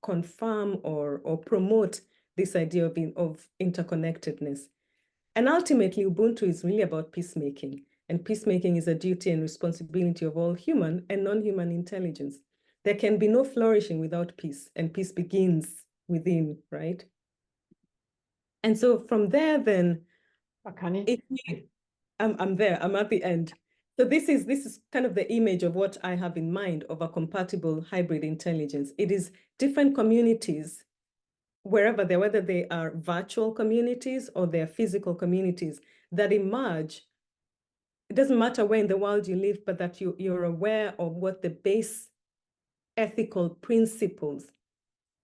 confirm or promote this idea of interconnectedness. And ultimately, Ubuntu is really about peacemaking. And peacemaking is a duty and responsibility of all human and non-human intelligence. There can be no flourishing without peace, and peace begins within, right? And so from there, then, Wakanyi. I'm there, I'm at the end. So this is kind of the image of what I have in mind of a compatible hybrid intelligence. It is different communities, wherever they are, whether they are virtual communities or they're physical communities, that emerge. It doesn't matter where in the world you live, but that you're aware of what the base ethical principles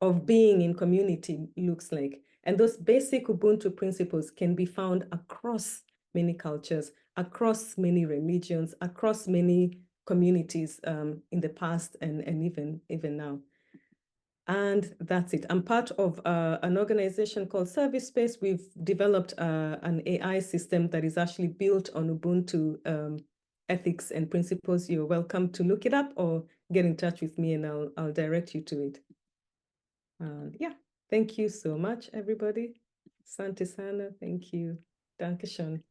of being in community looks like. And those basic Ubuntu principles can be found across many cultures, across many religions, across many communities in the past and even now. And that's it. I'm part of an organization called Service Space. We've developed an AI system that is actually built on Ubuntu ethics and principles. You're welcome to look it up or get in touch with me and I'll direct you to it. Yeah, thank you so much, everybody. Asante sana, thank you. Danke schön.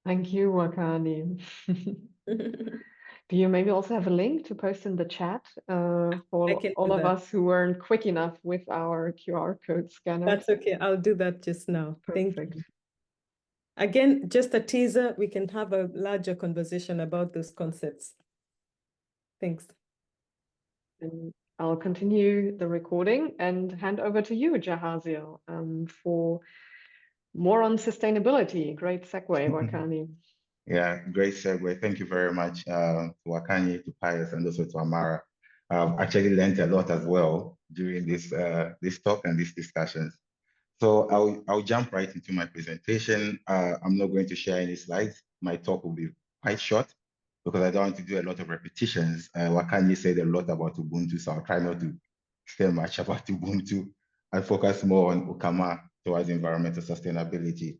Thank you, Wakanyi. Do you maybe also have a link to post in the chat for can all do of that. us who weren't quick enough with our QR code scanner? That's okay. I'll do that just now. Thank Perfect. you. Again, just a teaser. We can have a larger conversation about those concepts. Thanks. And I'll continue the recording and hand over to you, Jahaziel, for more on sustainability. Great segue, Wakanyi. Yeah, great segue. Thank you very much to Wakanyi, to Pius, and also to Amara. I've actually learned a lot as well during this talk and these discussions. So I'll jump right into my presentation. I'm not going to share any slides. My talk will be quite short because I don't want to do a lot of repetitions. Wakanyi said a lot about Ubuntu, so I'll try not to say much about Ubuntu and focus more on Ukama towards environmental sustainability.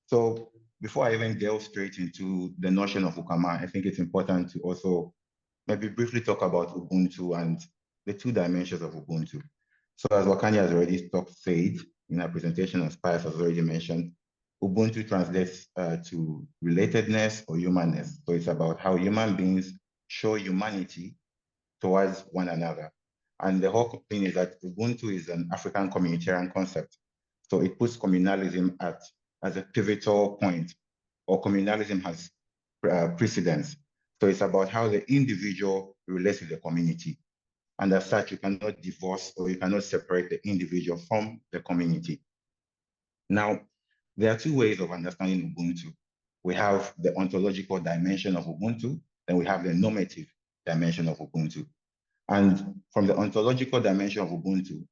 So before I even delve straight into the notion of Ukama, I think it's important to also maybe briefly talk about Ubuntu and the two dimensions of Ubuntu. So as Wakanyi has already said in our presentation, as Pius has already mentioned, Ubuntu translates to relatedness or humanness. So it's about how human beings show humanity towards one another. And the whole thing is that Ubuntu is an African communitarian concept. So it puts communalism as a pivotal point, or communalism has precedence. So it's about how the individual relates to the community. And as such, you cannot divorce or you cannot separate the individual from the community. Now, there are two ways of understanding Ubuntu. We have the ontological dimension of Ubuntu, and we have the normative dimension of Ubuntu. And from the ontological dimension of Ubuntu,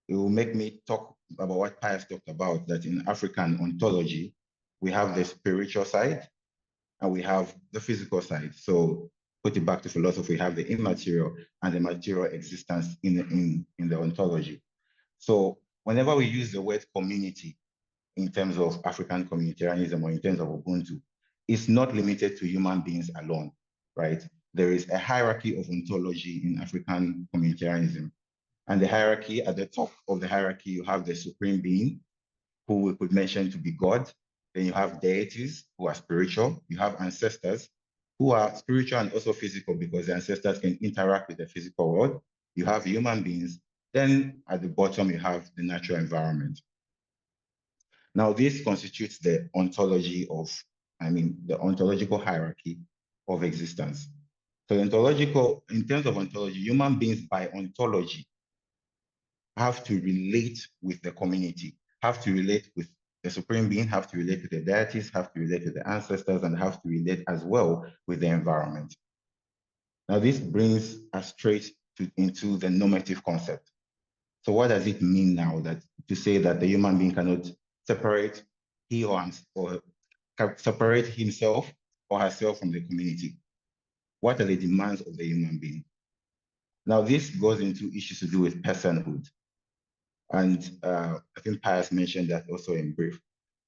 it will make me talk about what Pius talked about, that in African ontology, we have the spiritual side and we have the physical side. So put it back to philosophy, we have the immaterial and the material existence in the ontology. So whenever we use the word community in terms of African communitarianism or in terms of Ubuntu, it's not limited to human beings alone, right? There is a hierarchy of ontology in African communitarianism. And the hierarchy, at the top of the hierarchy, you have the supreme being, who we could mention to be God. Then you have deities who are spiritual. You have ancestors who are spiritual and also physical because the ancestors can interact with the physical world. You have human beings. Then at the bottom, you have the natural environment. Now, this constitutes the ontology of, the ontological hierarchy of existence. So in terms of ontology, human beings by ontology have to relate with the community, have to relate with the supreme being, have to relate with the deities, have to relate with the ancestors, and have to relate as well with the environment. Now, this brings us straight into the normative concept. So what does it mean now to say that the human being cannot separate or separate himself or herself from the community? What are the demands of the human being? Now, this goes into issues to do with personhood. And I think Pius mentioned that also in brief.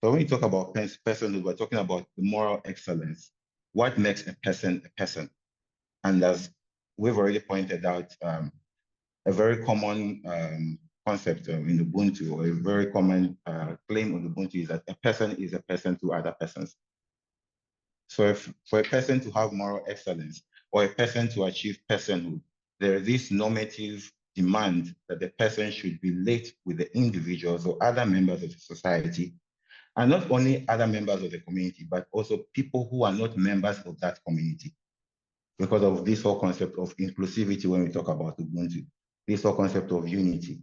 So when we talk about personhood, we're talking about the moral excellence. What makes a person a person? And as we've already pointed out, a very common concept in Ubuntu, or a very common claim of Ubuntu is that a person is a person to other persons. So for a person to have moral excellence or a person to achieve personhood, there is this normative demand that the person should relate with the individuals or other members of the society, and not only other members of the community, but also people who are not members of that community. Because of this whole concept of inclusivity when we talk about Ubuntu, this whole concept of unity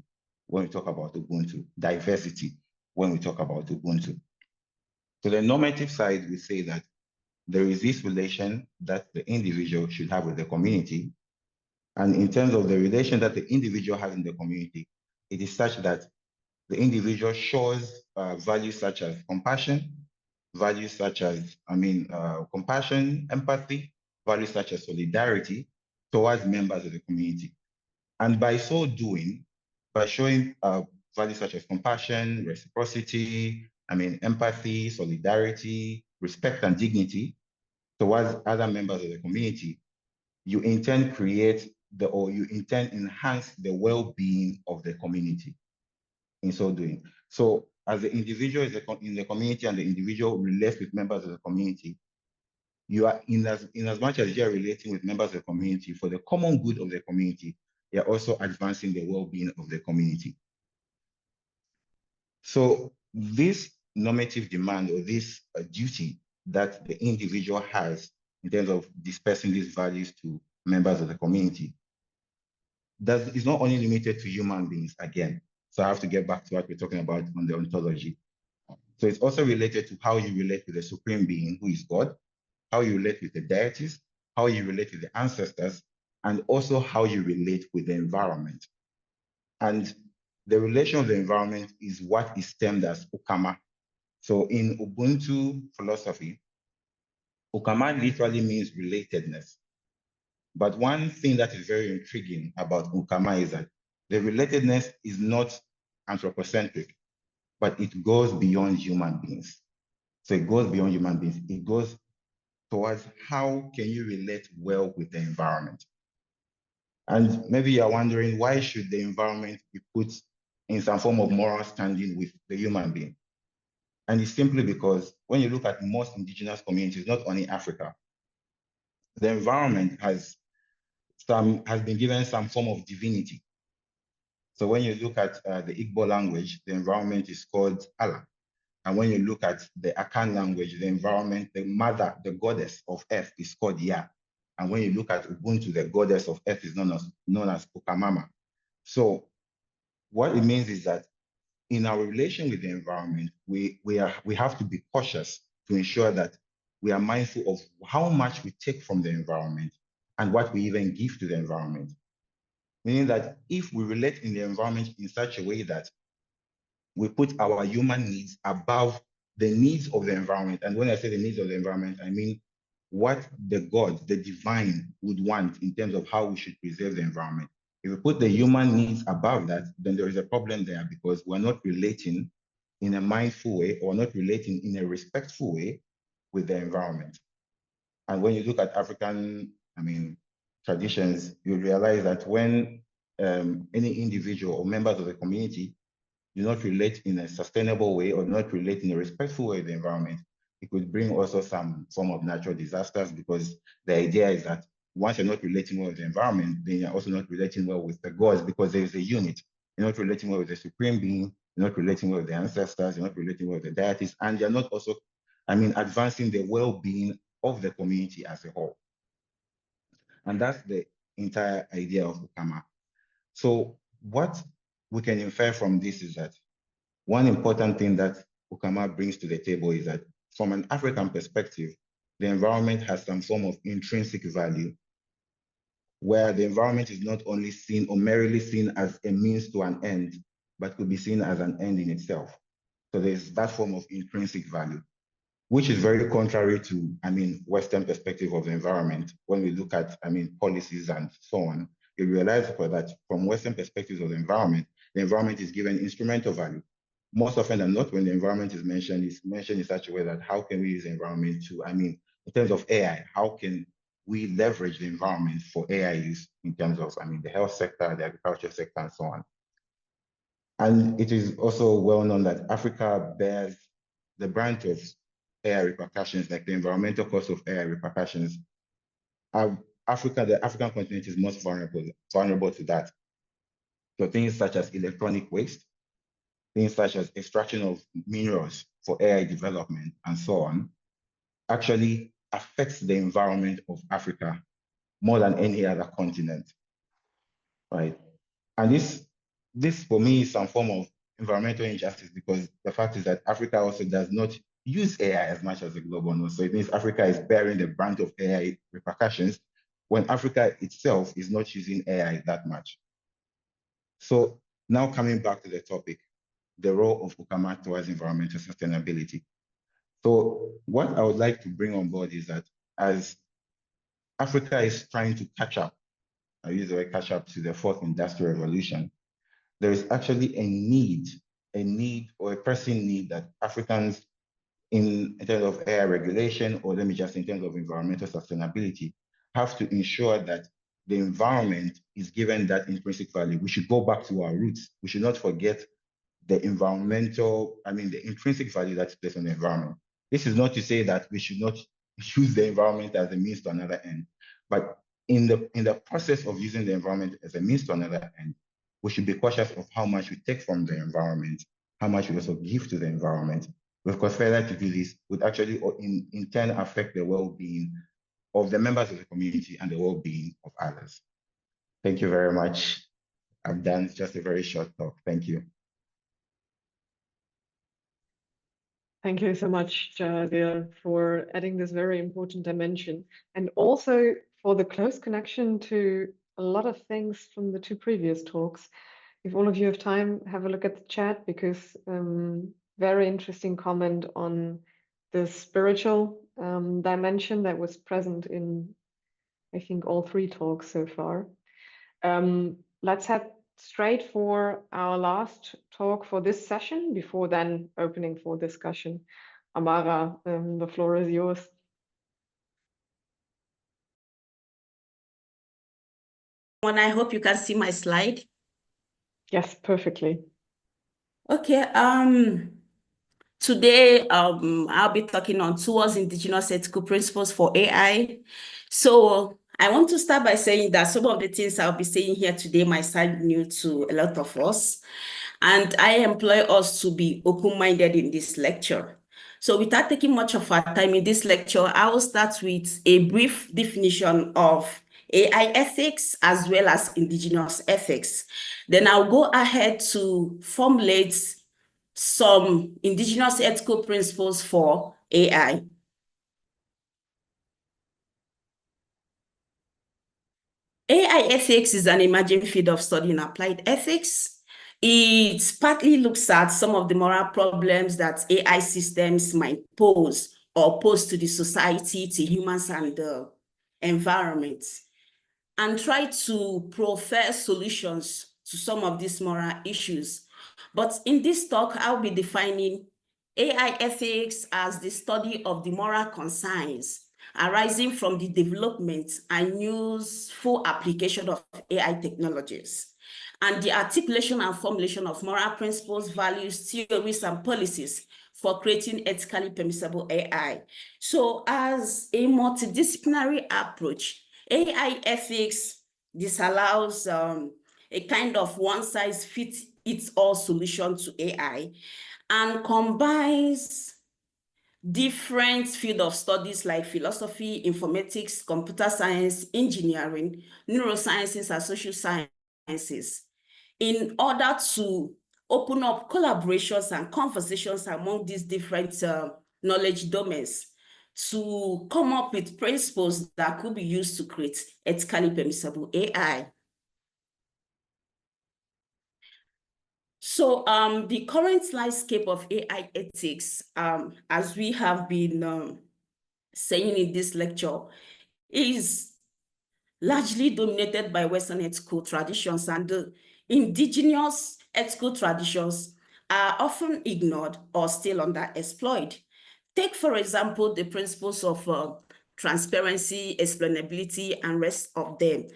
when we talk about Ubuntu, diversity when we talk about Ubuntu. So the normative side, we say that there is this relation that the individual should have with the community. And in terms of the relation that the individual has in the community, it is such that the individual shows values such as compassion, values such as, compassion, empathy, values such as solidarity towards members of the community. And by so doing, by showing values such as compassion, reciprocity, empathy, solidarity, respect and dignity towards other members of the community, you in turn enhance the well-being of the community in so doing. So as the individual is in the community and the individual relates with members of the community, you are in as much as you are relating with members of the community for the common good of the community, you're also advancing the well-being of the community. So this normative demand or this duty that the individual has in terms of dispersing these values to members of the community is not only limited to human beings again. So I have to get back to what we're talking about on the ontology. So it's also related to how you relate with the supreme being, who is God, how you relate with the deities, how you relate with the ancestors, and also how you relate with the environment. And the relation of the environment is what is termed as Ukama. So in Ubuntu philosophy, Ukama literally means relatedness. But one thing that is very intriguing about Ukama is that the relatedness is not anthropocentric, but it goes beyond human beings. So it goes beyond human beings. It goes towards how can you relate well with the environment. And maybe you're wondering, why should the environment be put in some form of moral standing with the human being? And it's simply because when you look at most indigenous communities, not only Africa, the environment has been given some form of divinity. So when you look at the Igbo language, the environment is called Allah. And when you look at the Akan language, the environment, the mother, the goddess of earth is called Ya. And when you look at Ubuntu, the goddess of earth is known as Ukama. So what it means is that in our relation with the environment, we have to be cautious to ensure that we are mindful of how much we take from the environment and what we even give to the environment. Meaning that if we relate in the environment in such a way that we put our human needs above the needs of the environment, and when I say the needs of the environment, I mean what the God, the divine, would want in terms of how we should preserve the environment. If we put the human needs above that, then there is a problem there because we're not relating in a mindful way or not relating in a respectful way with the environment. And when you look at African, traditions, you realize that when any individual or members of the community do not relate in a sustainable way or not relate in a respectful way with the environment, it could bring also some form of natural disasters, because the idea is that once you're not relating well with the environment, then you're also not relating well with the gods, because there is a unit. You're not relating well with the supreme being, you're not relating well with the ancestors, you're not relating well with the deities, and you're not also, advancing the well-being of the community as a whole. And that's the entire idea of Ukama. So what we can infer from this is that one important thing that Ukama brings to the table is that from an African perspective, the environment has some form of intrinsic value, where the environment is not only seen or merely seen as a means to an end, but could be seen as an end in itself. So there's that form of intrinsic value, which is very contrary to, Western perspective of the environment. When we look at, policies and so on, you realize that from Western perspectives of the environment is given instrumental value. Most often than not, when the environment is mentioned, it's mentioned in such a way that how can we use the environment to, in terms of AI, how can we leverage the environment for AI use in terms of, the health sector, the agriculture sector, and so on. And it is also well known that Africa bears the brunt of AI repercussions, like the environmental cost of AI repercussions. The African continent is most vulnerable to that. So things such as electronic waste, things such as extraction of minerals for AI development, and so on, actually affects the environment of Africa more than any other continent, right? And this for me is some form of environmental injustice, because the fact is that Africa also does not use AI as much as the global north. So it means Africa is bearing the brunt of AI repercussions when Africa itself is not using AI that much. So now coming back to the topic, the role of Ukama towards environmental sustainability. So what I would like to bring on board is that as Africa is trying to catch up, I use the word catch up to the fourth industrial revolution, there is actually a need or a pressing need that Africans in terms of AI regulation, or let me just in terms of environmental sustainability, have to ensure that the environment is given that intrinsic value. We should go back to our roots. We should not forget the environmental, the intrinsic value that's placed on the environment. This is not to say that we should not use the environment as a means to another end, but in the process of using the environment as a means to another end, we should be cautious of how much we take from the environment, how much we also give to the environment, because failure to do this would actually in turn affect the well-being of the members of the community and the well-being of others. Thank you very much. I'm done. It's just a very short talk. Thank you. Thank you so much, Jahaziel, for adding this very important dimension, and also for the close connection to a lot of things from the two previous talks. If all of you have time, have a look at the chat, because very interesting comment on the spiritual dimension that was present in, I think, all three talks so far. Let's head straight for our last talk for this session, before then opening for discussion. Amara, the floor is yours. I hope you can see my slide. Yes, perfectly. Okay, today I'll be talking on towards indigenous ethical principles for AI. So I want to start by saying that some of the things I'll be saying here today might sound new to a lot of us, and I employ us to be open-minded in this lecture. So without taking much of our time in this lecture, I will start with a brief definition of AI ethics as well as indigenous ethics. Then I'll go ahead to formulate some indigenous ethical principles for AI. AI ethics is an emerging field of study in applied ethics. It partly looks at some of the moral problems that AI systems might pose or pose to the society, to humans and the environment, and try to profess solutions to some of these moral issues. But in this talk, I'll be defining AI ethics as the study of the moral concerns arising from the development and useful application of AI technologies, and the articulation and formulation of moral principles, values, theories, and policies for creating ethically permissible AI. So as a multidisciplinary approach, AI ethics disallows a kind of one-size-fits-all solution to AI, and combines different fields of studies like philosophy, informatics, computer science, engineering, neurosciences, and social sciences in order to open up collaborations and conversations among these different knowledge domains to come up with principles that could be used to create ethically permissible AI. So the current landscape of AI ethics, as we have been saying in this lecture, is largely dominated by Western ethical traditions, and the indigenous ethical traditions are often ignored or still underexploited. Take, for example, the principles of transparency, explainability, and rest of them.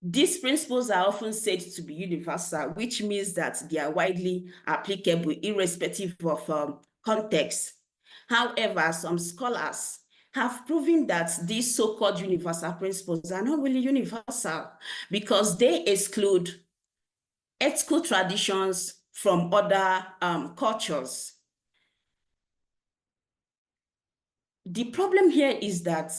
These principles are often said to be universal, which means that they are widely applicable irrespective of context. However, some scholars have proven that these so-called universal principles are not really universal because they exclude ethical traditions from other cultures. The problem here is that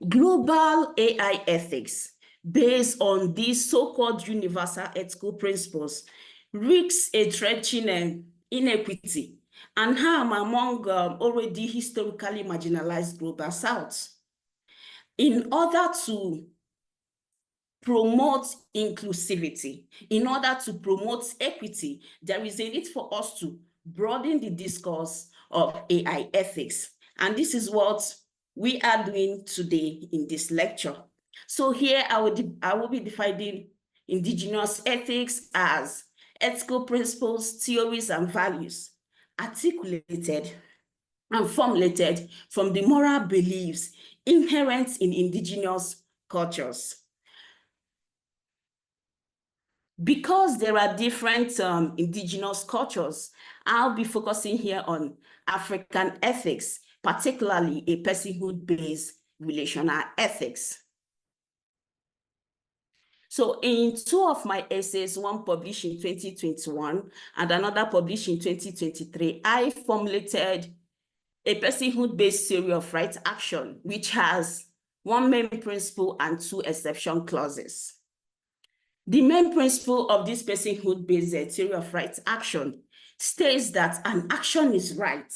global AI ethics based on these so-called universal ethical principles risks entrenching inequity and harm among already historically marginalized global souths. In order to promote inclusivity, in order to promote equity, there is a need for us to broaden the discourse of AI ethics. And this is what we are doing today in this lecture. So here I will be defining indigenous ethics as ethical principles, theories, and values articulated and formulated from the moral beliefs inherent in indigenous cultures. because there are different indigenous cultures, I'll be focusing here on African ethics, particularly a personhood-based relational ethics. So in two of my essays, one published in 2021 and another published in 2023, I formulated a personhood-based theory of right action, which has one main principle and two exception clauses. The main principle of this personhood-based theory of right action states that an action is right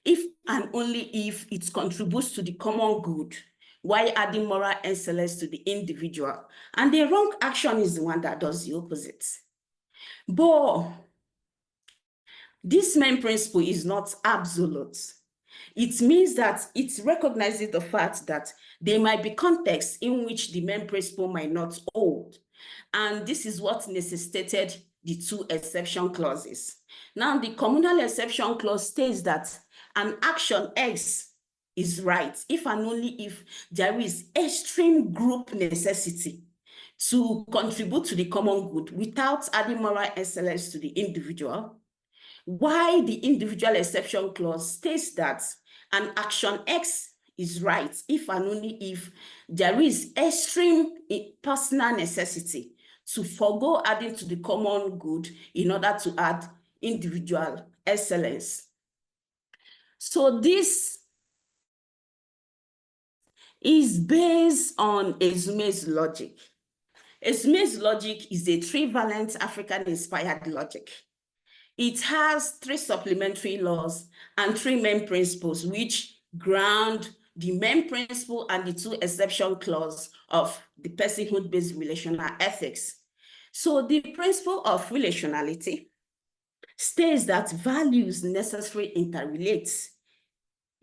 if and only if it contributes to the common good, while adding moral excellence to the individual. And the wrong action is the one that does the opposite. But this main principle is not absolute. It means that it recognizes the fact that there might be contexts in which the main principle might not hold. And this is what necessitated the two exception clauses. Now, the communal exception clause states that an action X is right if and only if there is extreme group necessity to contribute to the common good without adding moral excellence to the individual, while the individual exception clause states that an action X is right if and only if there is extreme personal necessity to forego adding to the common good in order to add individual excellence. So this is based on Ezume's logic. Ezume's logic is a trivalent African-inspired logic. It has three supplementary laws and three main principles, which ground the main principle and the two exception clause of the personhood-based relational ethics. So the principle of relationality states that values necessarily interrelate,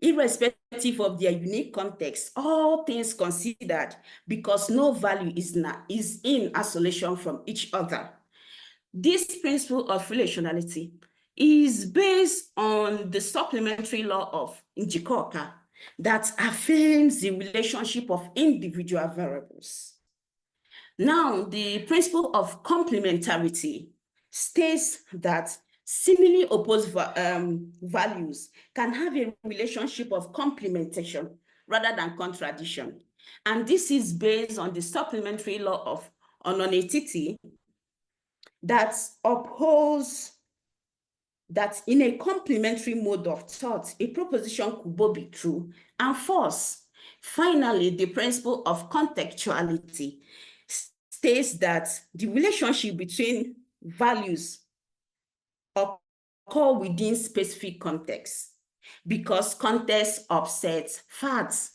irrespective of their unique context, all things considered, because no value is in isolation from each other. This principle of relationality is based on the supplementary law of Njikoka that affirms the relationship of individual variables. Now, the principle of complementarity states that seemingly opposed values can have a relationship of complementation rather than contradiction. And this is based on the supplementary law of anonymity that upholds that in a complementary mode of thought, a proposition could both be true and false. Finally, the principle of contextuality states that the relationship between values occur within specific contexts because context upsets facts.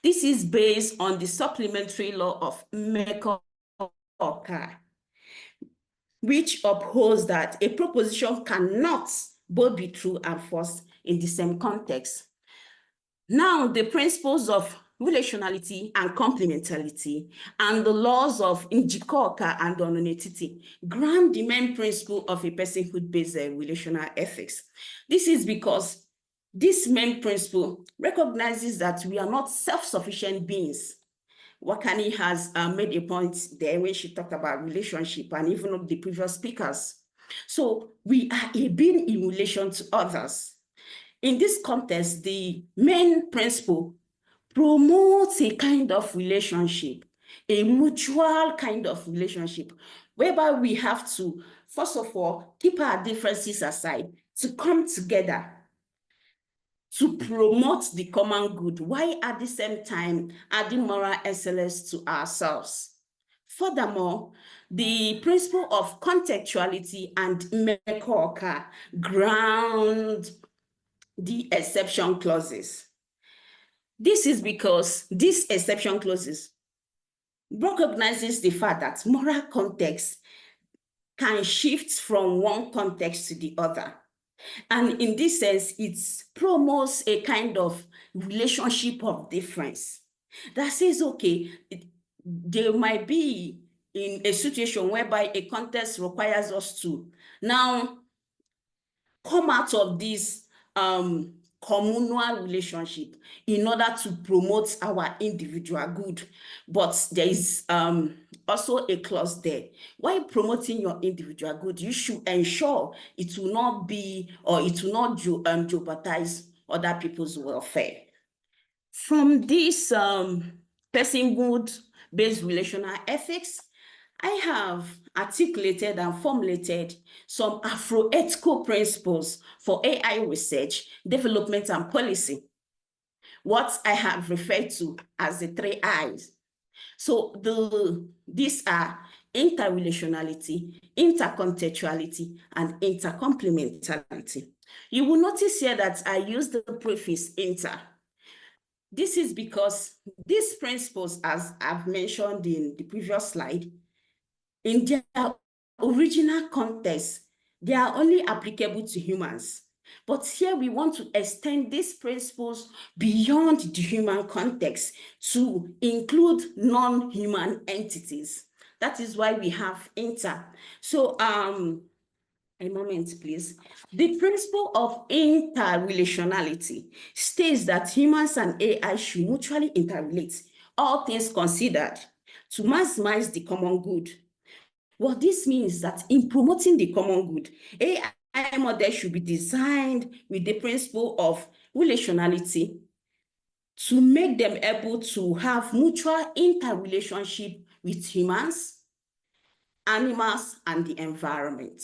This is based on the supplementary law of Mensah, which upholds that a proposition cannot both be true and false in the same context. Now, the principles of relationality and complementarity and the laws of Njikoka and anonymity ground the main principle of a personhood-based relational ethics. This is because this main principle recognizes that we are not self-sufficient beings. Wakanyi has made a point there when she talked about relationship and even the previous speakers. So we are a being in relation to others. In this context, the main principle promotes a kind of relationship, a mutual kind of relationship, whereby we have to, first of all, keep our differences aside to come together to promote the common good, while at the same time adding moral excellence to ourselves. Furthermore, the principle of contextuality and Mekoka ground the exception clauses. This is because these exception clauses recognizes the fact that moral context can shift from one context to the other. And in this sense, it promotes a kind of relationship of difference that says, okay, there might be in a situation whereby a context requires us to now come out of this communal relationship in order to promote our individual good. But there is also a clause there. While promoting your individual good, you should ensure it will not be, or it will not jeopardize other people's welfare. From this personhood-based relational ethics, I have articulated and formulated some Afro-ethical principles for AI research, development, and policy, what I have referred to as the 3 I's. So these are interrelationality, intercontextuality, and intercomplementarity. You will notice here that I use the prefix inter. This is because these principles, as I've mentioned in the previous slide, in their original context, they are only applicable to humans. But here we want to extend these principles beyond the human context to include non-human entities. That is why we have inter. So a moment, please. The principle of interrelationality states that humans and AI should mutually interrelate, all things considered, to maximize the common good. What this means that in promoting the common good, AI models should be designed with the principle of relationality to make them able to have mutual interrelationship with humans, animals, and the environment.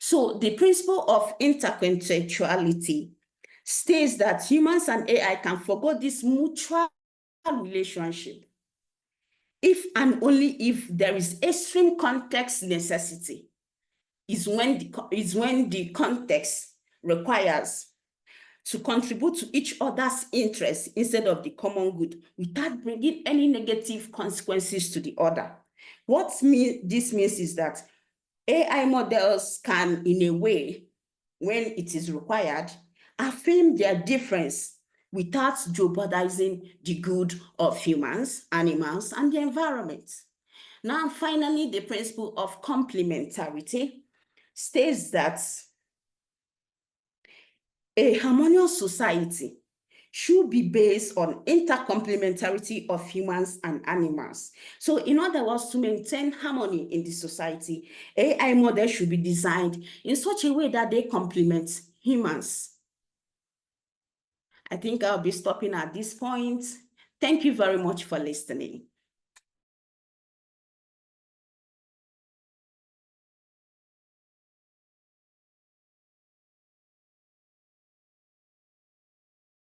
So the principle of intercontextuality states that humans and AI can forgo this mutual relationship if and only if there is extreme context necessity, is when the context requires to contribute to each other's interests instead of the common good without bringing any negative consequences to the other. What this means is that AI models can, in a way, when it is required, affirm their difference without jeopardizing the good of humans, animals, and the environment. Now, finally, the principle of complementarity states that a harmonious society should be based on intercomplementarity of humans and animals. So in other words, to maintain harmony in the society, AI models should be designed in such a way that they complement humans. I think I'll be stopping at this point. Thank you very much for listening.